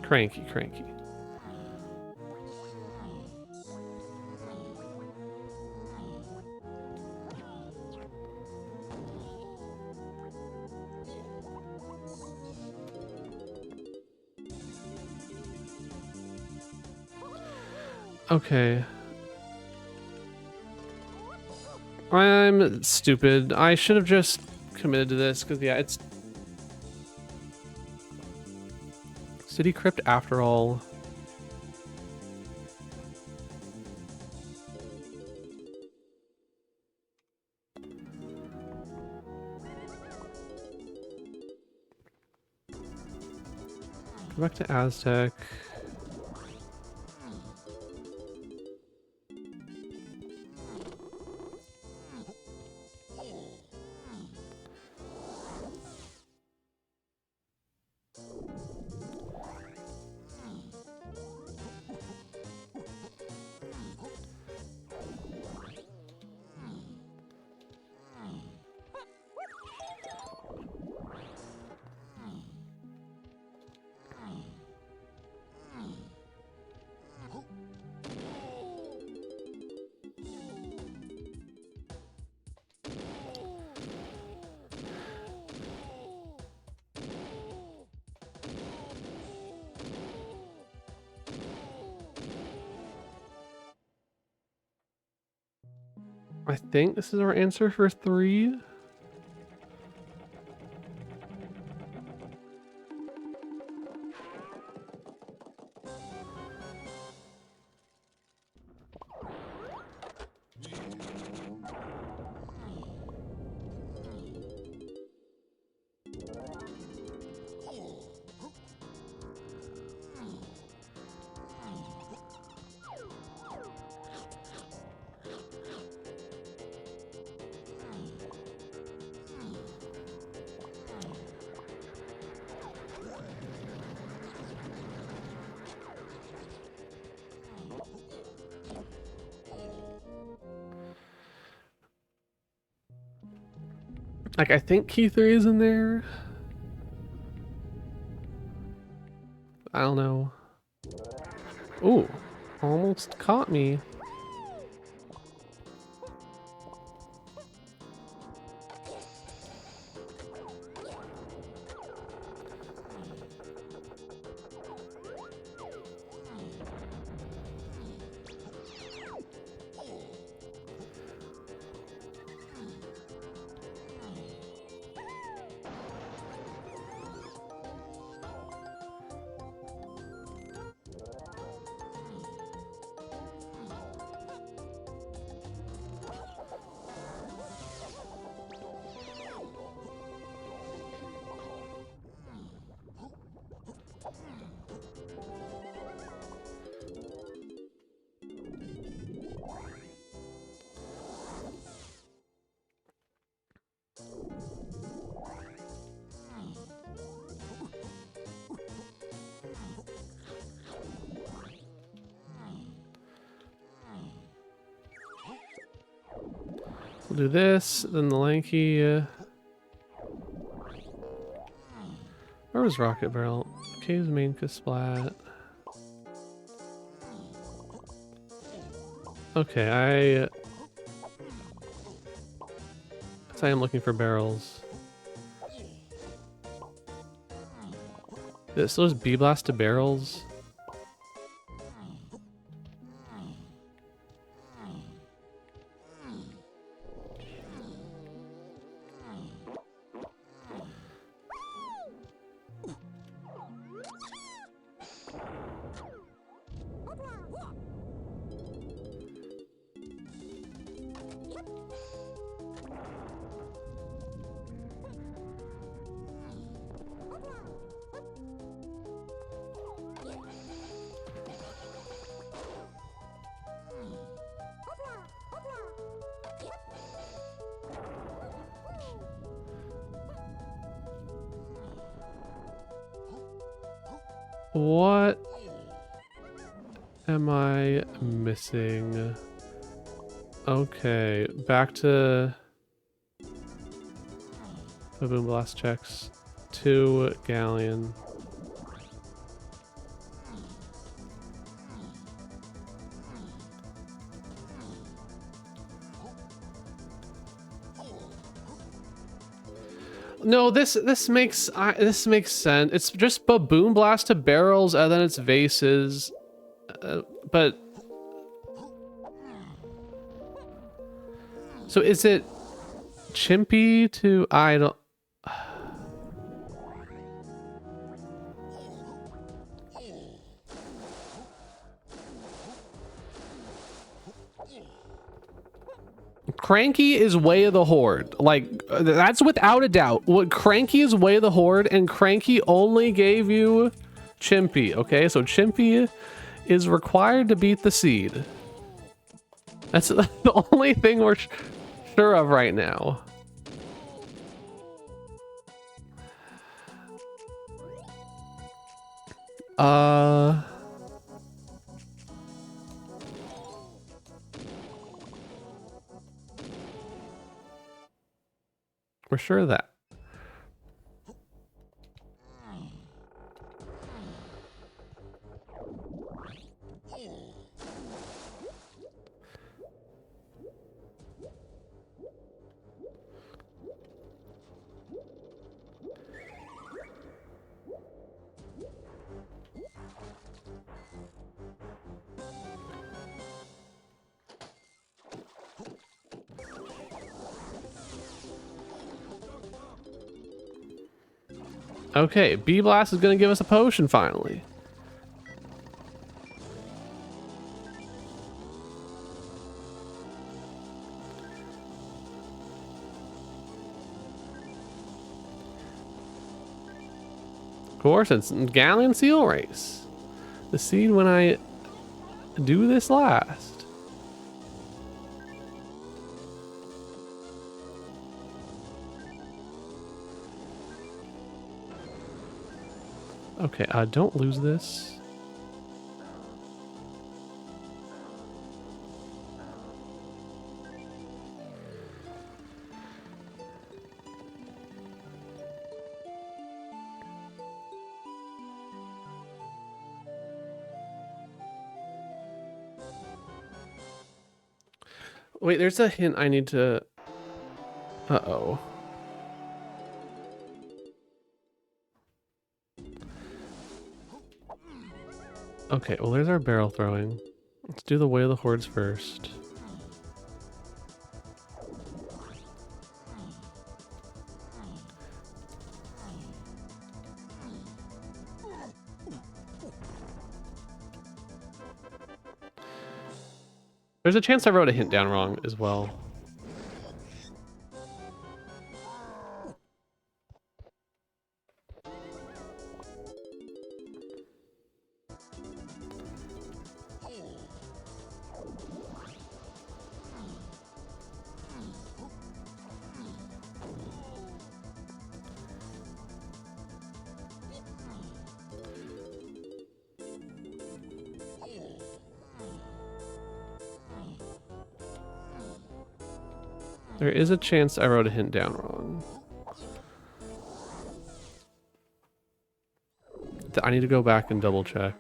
Cranky. Okay. I'm stupid. I should have just committed to this because yeah, it's City Crypt after all. Go back to Aztec. I think this is our answer for 3. Like, I think key 3 is in there. I don't know. Ooh, almost caught me. We'll do this, then the lanky. Where was Rocket Barrel? Cave's main splat. Okay, I am looking for barrels. So those B blast to barrels. What am I missing? Okay, back to the boom blast checks. 2 galleon. No, this makes sense. It's just boom blast to barrels and then it's vases, but so is it chimpy to idle? Cranky is Way of the Horde. Like, that's without a doubt. What Cranky is Way of the Horde, and Cranky only gave you Chimpy, okay? So Chimpy is required to beat the seed. That's the only thing we're sure of right now. We're sure of that. Okay, B Blast is going to give us a potion finally. Of course, it's Galleon Seal Race. The seed when I do this last. Okay, don't lose this. Wait, there's a hint I need to... Uh-oh. Okay, well there's our barrel throwing. Let's do the Way of the Hordes first. There's a chance I wrote a hint down wrong as well. There is a chance I wrote a hint down wrong. I need to go back and double check.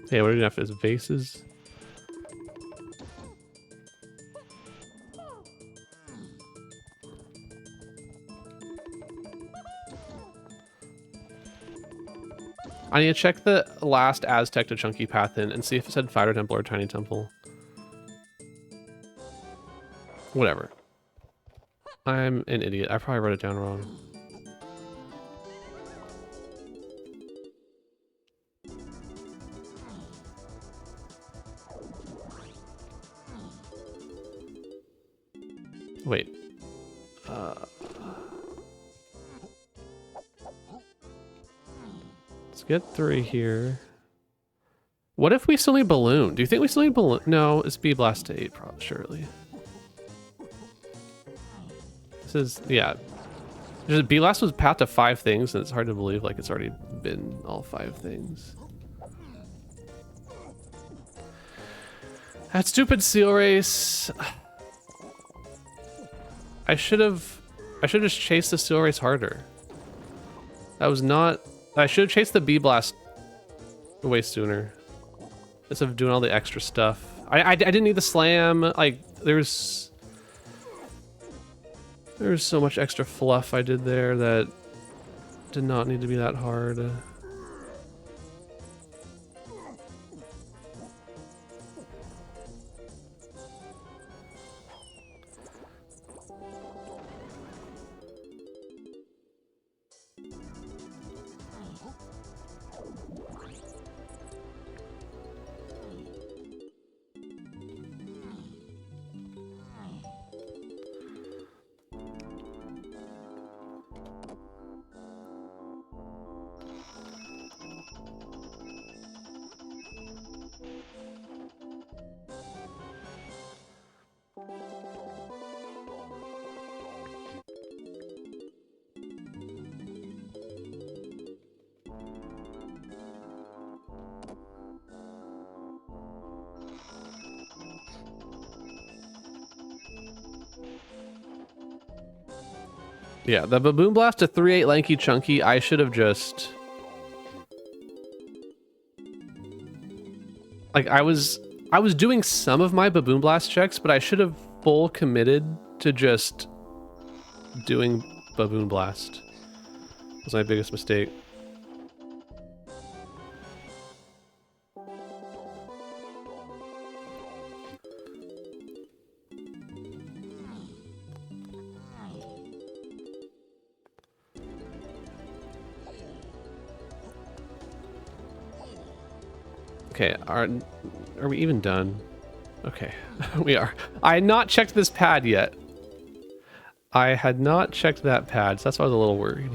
Okay, what do we have? Is vases? I need to check the last Aztec to Chunky Path in and see if it said Fighter Temple or Tiny Temple. Whatever. I'm an idiot. I probably wrote it down wrong. Wait. Let's get 3 here. What if we still need balloon? Do you think we still need balloon? No, it's B Blast to 8, probably, surely. This is, yeah. B Blast was path to 5 things, and it's hard to believe like it's already been all 5 things. That stupid seal race. I should have just chased the seal race harder. That was not. I should have chased the B Blast way sooner. Instead of doing all the extra stuff. I didn't need the slam. Like there's so much extra fluff I did there that did not need to be that hard. Yeah, the Baboon Blast to 3-8 Lanky Chunky, I should have just... Like, I was doing some of my Baboon Blast checks, but I should have full committed to just doing Baboon Blast. That was my biggest mistake. Okay, are we even done? Okay, we are. I had not checked this pad yet. I had not checked that pad, so that's why I was a little worried.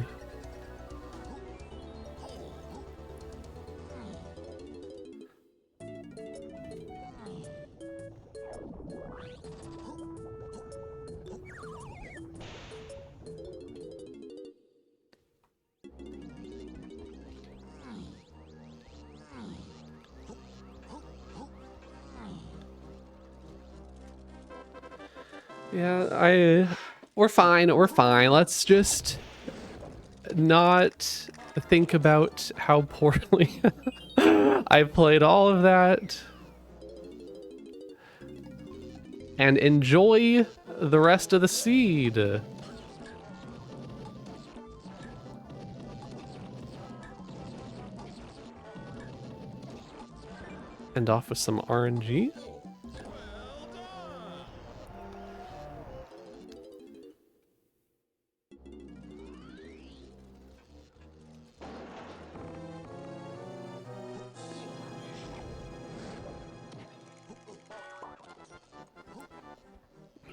Yeah, we're fine, we're fine. Let's just not think about how poorly I played all of that. And enjoy the rest of the seed. End off with some RNG.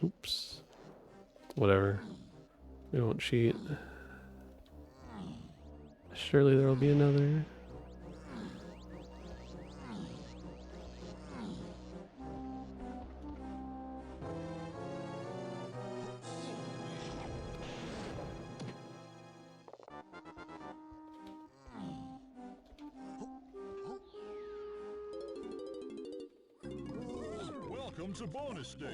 Oops. Whatever. We won't cheat. Surely there will be another. Welcome to bonus stage.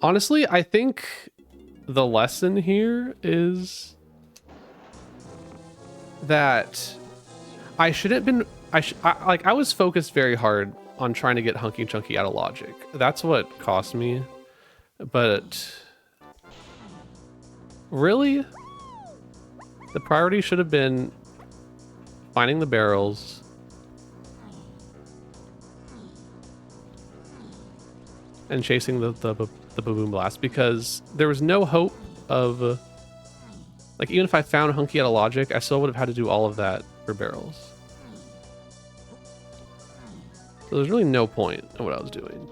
Honestly, I think the lesson here is that I shouldn't been. I was focused very hard on trying to get Hunky Chunky out of logic. That's what cost me. But really, the priority should have been finding the barrels. And chasing the Baboon Blast, because there was no hope of, like, even if I found Hunky out of logic, I still would have had to do all of that for barrels. So there's really no point in what I was doing.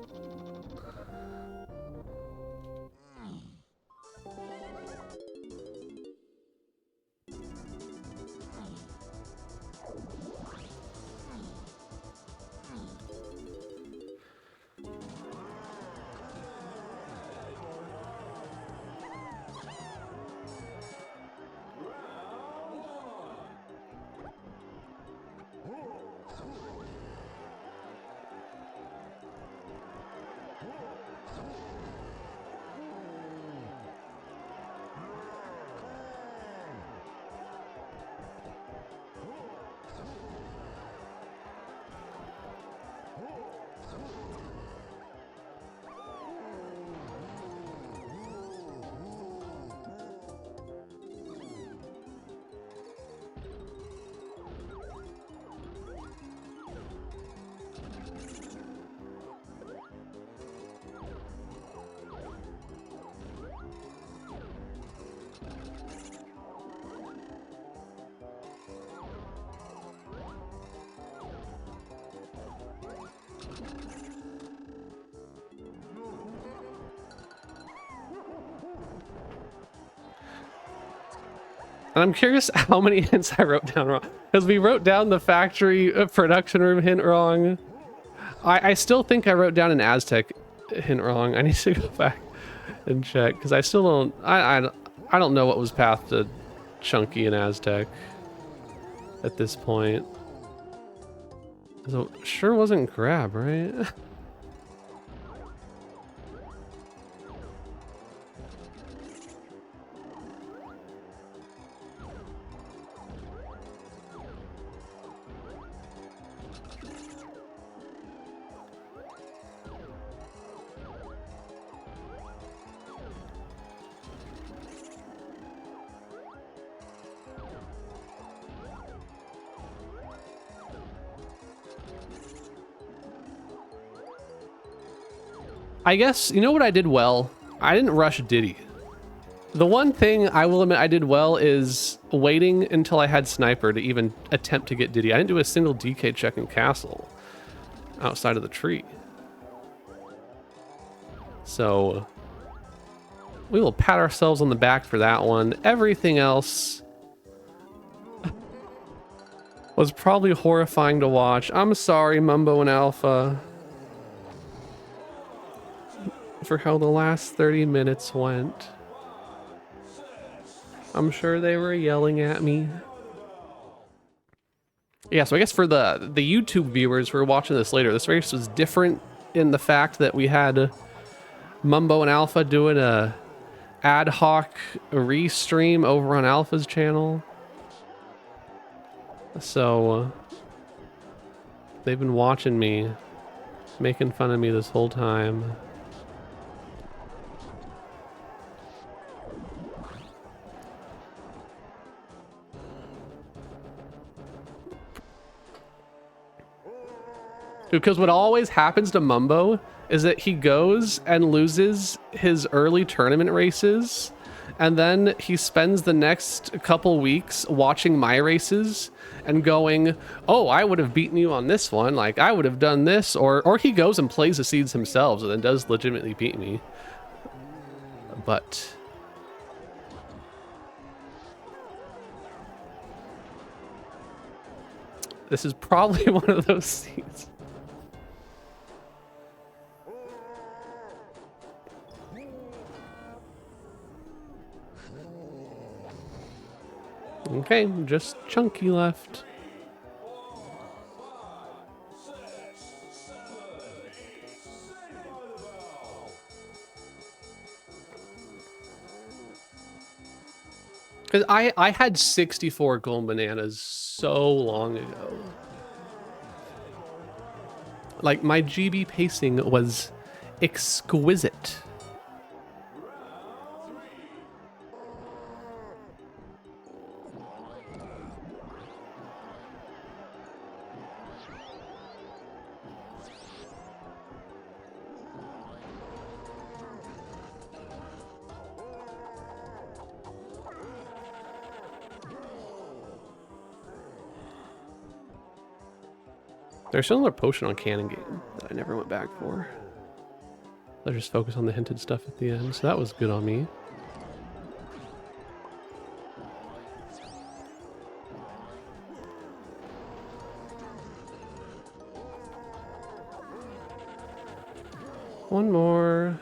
And I'm curious how many hints I wrote down wrong. Because we wrote down the factory production room hint wrong. I still think I wrote down an Aztec hint wrong. I need to go back and check. Because I still don't... I don't know what was path to Chunky and Aztec at this point. So, sure wasn't grab, right? I guess, you know what I did well? I didn't rush Diddy. The one thing I will admit I did well is waiting until I had Sniper to even attempt to get Diddy. I didn't do a single DK check in Castle outside of the tree. So we will pat ourselves on the back for that one. Everything else was probably horrifying to watch. I'm sorry, Mumbo and Alpha, for how the last 30 minutes went. I'm sure they were yelling at me. Yeah, so I guess for the YouTube viewers who are watching this later, this race was different in the fact that we had Mumbo and Alpha doing a ad hoc restream over on Alpha's channel. So they've been watching me, making fun of me this whole time. Because what always happens to Mumbo is that he goes and loses his early tournament races, and then he spends the next couple weeks watching my races and going, oh, I would have beaten you on this one, like I would have done this, or he goes and plays the seeds himself and then does legitimately beat me. But this is probably one of those seeds. Okay, just Chunky left. Because I had 64 golden bananas so long ago. Like, my GB pacing was exquisite. There's still another potion on Cannon Game that I never went back for. I just focus on the hinted stuff at the end, so that was good on me. One more.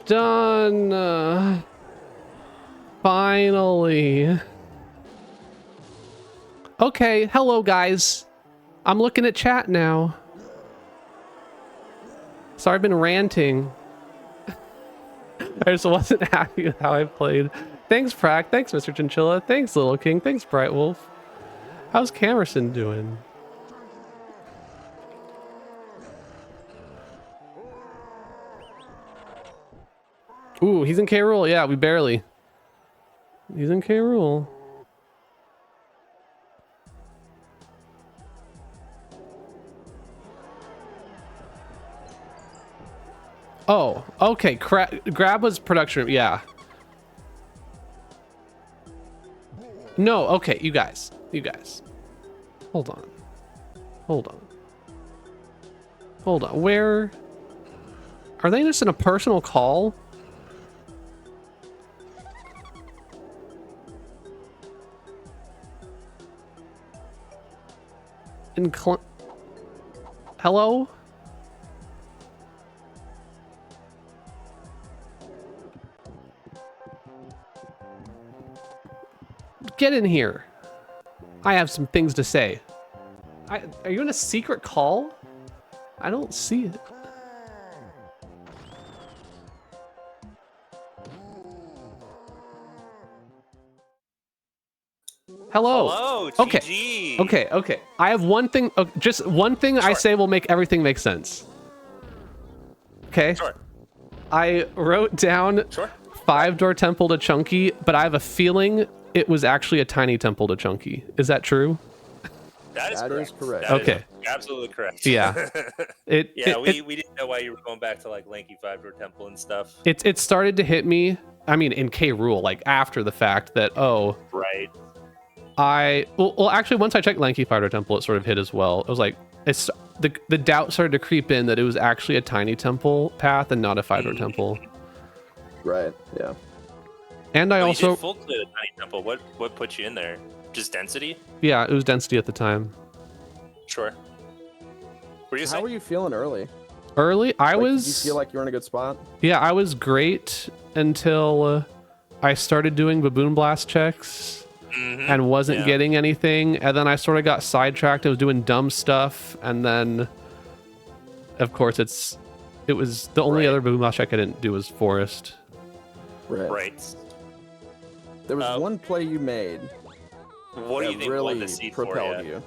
Done. Finally. Okay, hello guys. I'm looking at chat now. Sorry, I've been ranting. I just wasn't happy with how I played. Thanks, Prack. Thanks, Mr. Chinchilla. Thanks, Little King. Thanks, Bright Wolf. How's Kamerson doing? Ooh, he's in K. Rool. Yeah, we barely. He's in K. Rool. Oh, okay. Grab was production. Yeah. No, okay. You guys. Hold on. Where? Are they just in a personal call? Hello? Get in here. I have some things to say. Are you in a secret call? I don't see it. Hello. Hello, Okay. GG. Okay. I have one thing. Just one thing I say will make everything make sense. Okay. Sure. I wrote down 5-door temple to Chunky, but I have a feeling it was actually a tiny temple to Chunky. Is that true? That is correct. That okay. Is absolutely correct. Yeah. We didn't know why you were going back to like lanky 5-door temple and stuff. It started to hit me. I mean, in K. Rool, like after the fact that Right. well actually once I checked lanky 5-door temple, it sort of hit as well. It was like the doubt started to creep in that it was actually a tiny temple path and not a 5-door temple. Right. Yeah. And I You also did full clear the tiny temple. What put you in there? Just density? yeah, it was density at the time. Sure. What do you How say? were you feeling early? Early, I Like, was. Did you feel like you were in a good spot? Yeah, I was great until I started doing baboon blast checks and wasn't getting anything, and then I sort of got sidetracked. I was doing dumb stuff, and then, of course, it was the only other baboon blast check I didn't do was forest. Right. There was one play you made What do you that think really won the seed propelled for you? you.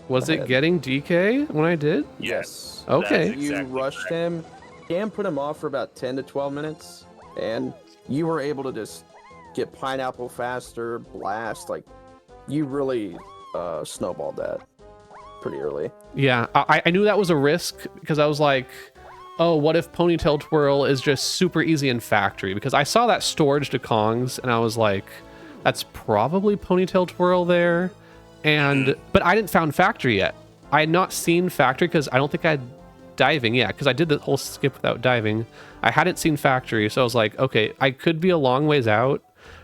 Was Go it ahead. getting DK when I did? Yes. Okay. That's You exactly rushed correct. him. Cam put him off for about 10 to 12 minutes, and you were able to just get pineapple faster, blast. Like, you really snowballed that pretty early. Yeah, I knew that was a risk because I was like, oh, what if Ponytail Twirl is just super easy in Factory? Because I saw that storage to Kongs, and I was like, that's probably Ponytail Twirl there. And but I didn't found Factory yet. I had not seen Factory because I don't think I had diving. Yeah, because I did the whole skip without diving. I hadn't seen Factory, so I was like, okay, I could be a long ways out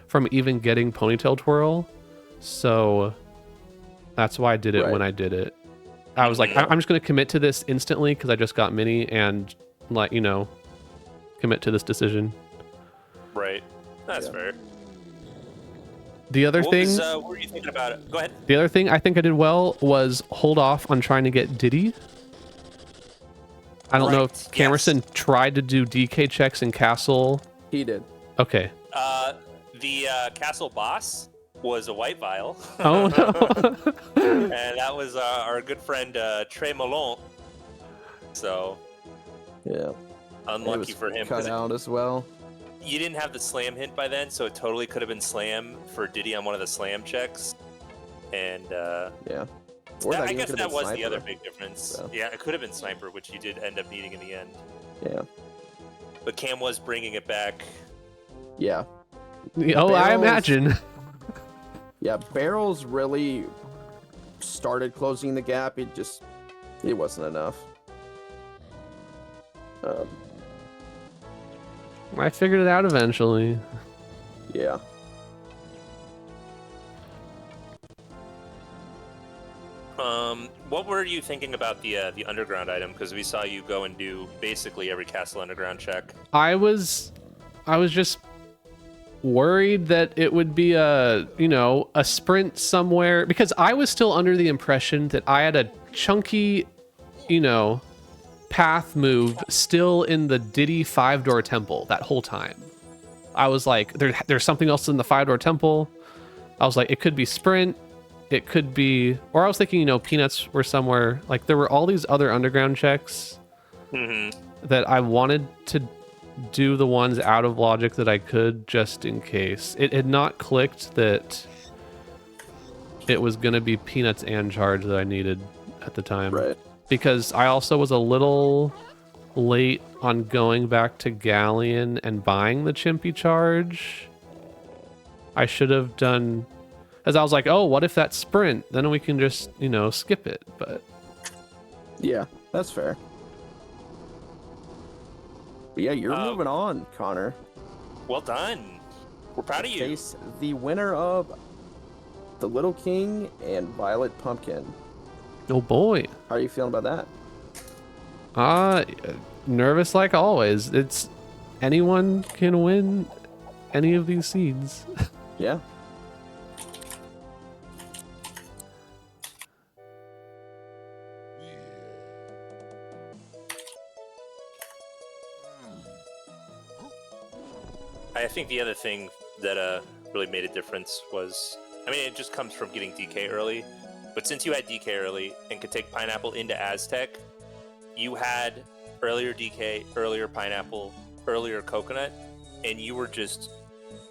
from even getting Ponytail Twirl. So that's why I did it Right. when I did it. I was like, I'm just going to commit to this instantly because I just got mini and, like, you know, commit to this decision. Right. That's Yeah. fair. The other thing, What were you thinking about it? Go ahead. the other thing I think I did well was hold off on trying to get Diddy. I don't know if Right, Kamerson tried to do DK checks in Castle. He did. Okay. The castle boss was a white vial. Oh no. And that was our good friend Trey Malone. So Yeah. unlucky It was for him. cut 'Cause out as well. you didn't have the slam hint by then, so it totally could have been slam for Diddy on one of the slam checks. And Yeah. Or that I even guess could've that been was the Sniper. other big difference. So. Yeah, it could have been sniper, which you did end up needing in the end. Yeah. But Cam was bringing it back. Yeah. Oh, I Barrels- imagine. Yeah. Barrels really started closing the gap. It wasn't enough. I figured it out eventually. Yeah. What were you thinking about the underground item? Because we saw you go and do basically every castle underground check. I was just worried that it would be a sprint somewhere because I was still under the impression that I had a chunky, path move still in the Diddy 5-door temple that whole time. I was like, there's something else in the 5-door temple. I was like, it could be sprint. It could be, or I was thinking, peanuts were somewhere. Like there were all these other underground checks that I wanted to do the ones out of logic that I could just in case. It had not clicked that it was going to be peanuts and charge that I needed at the time. Right. Because I also was a little late on going back to Galleon and buying the Chimpy charge. I should have done... As I was like, oh, what if that's sprint? Then we can just, skip it. But Yeah. That's fair. But yeah, you're moving on, Connor. Well done. We're proud of you. Face the winner of the Little King and Violet Pumpkin. oh boy, How are you feeling about that? nervous like always. It's anyone can win any of these seeds. Yeah. I think the other thing that really made a difference was, it just comes from getting DK early. But since you had DK early and could take Pineapple into Aztec, you had earlier DK, earlier Pineapple, earlier Coconut, and you were just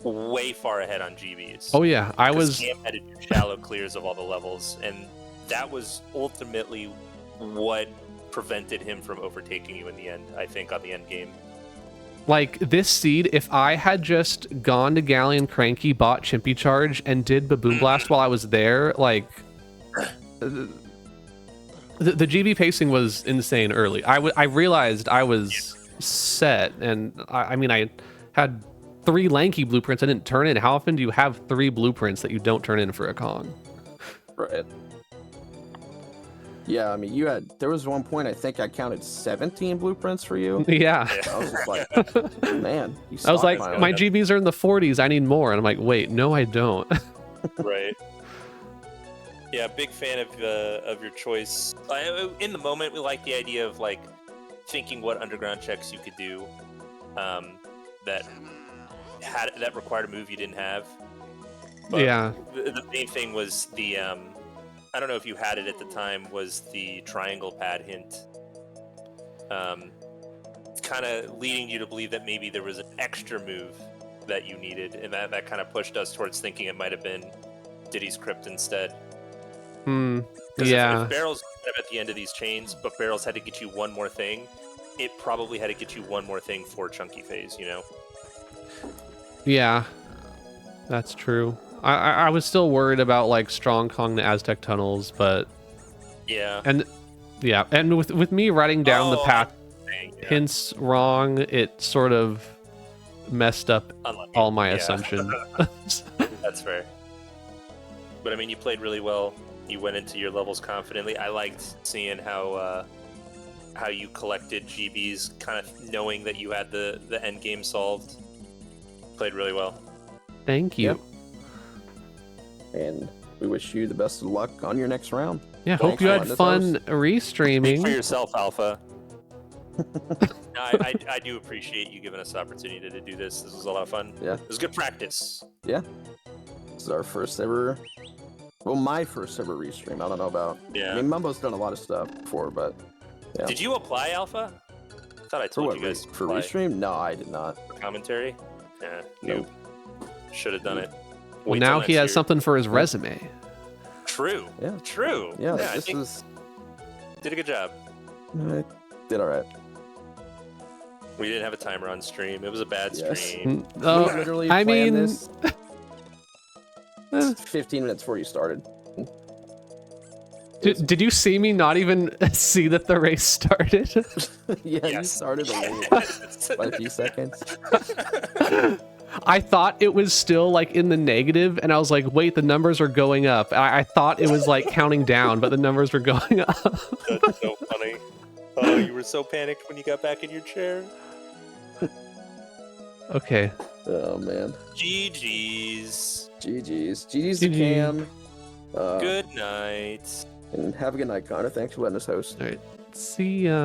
way far ahead on GBs. Oh yeah, I 'Cause was. Cam had to do shallow clears of all the levels, and that was ultimately what prevented him from overtaking you in the end, I think, on the end game. Like this seed, if I had just gone to Galleon Cranky, bought Chimpy Charge, and did Baboon Blast while I was there, like the GB pacing was insane early. I realized I was set, and I mean, I had 3 lanky blueprints I didn't turn in. How often do you have 3 blueprints that you don't turn in for a Kong? Right. Yeah, I mean, there was one point I think I counted 17 blueprints for you. Yeah. I was just like, man. I was like, stockpiled. my GBs are in the 40s. I need more. And I'm like, wait, no, I don't. Right. Yeah, big fan of your choice. In the moment, we like the idea of like thinking what underground checks you could do that required a move you didn't have. But Yeah. The main thing was the I don't know if you had it at the time, was the triangle pad hint. Kind of leading you to believe that maybe there was an extra move that you needed, and that kind of pushed us towards thinking it might have been Diddy's Crypt instead. 'Cause Yeah. if Barrel's kind of at the end of these chains, but Barrel's had to get you one more thing, it probably had to get you one more thing for Chunky Phase, you know? Yeah. That's true. I was still worried about like Strong Kong the Aztec tunnels, but Yeah. and with me writing down the path Yeah. hints wrong, it sort of messed up Unlucky. all my Yeah. assumption. That's fair. But I mean, you played really well. You went into your levels confidently. I liked seeing how you collected GBs, kind of knowing that you had the end game solved. Played really well. Thank you. Yep. And we wish you the best of luck on your next round. Yeah, Thanks hope you for had letting us fun host. Speak for restreaming. yourself, Alpha. No, I do appreciate you giving us the opportunity to do this. This was a lot of fun. Yeah. It was good practice. Yeah. This is our first ever, well, my first ever restream. I don't know about. Yeah. I mean, Mumbo's done a lot of stuff before, but yeah. Did you apply, Alpha? I thought I For told what? you guys to For apply restream? No, I did not. for commentary. Yeah. Nope. Should have done it. Well, Wait till now next he has year. something for his resume. True. Yeah. True. Yeah, I this think is. did a good job. I did all right. We didn't have a timer on stream. It was a bad Yes. stream. Oh, We literally I planned mean, this 15 minutes before you started. did you see me not even see that the race started? Yeah, you Yes. started a little by a few seconds. I thought it was still like in the negative, and I was like, wait, the numbers are going up. I thought it was like counting down, but the numbers were going up. That's so funny. Oh, you were so panicked when you got back in your chair. Okay. Oh man. GG's. GG's. GG's to GG. Cam. Good night. And have a good night, Connor. Thanks for letting us host. All right. See ya.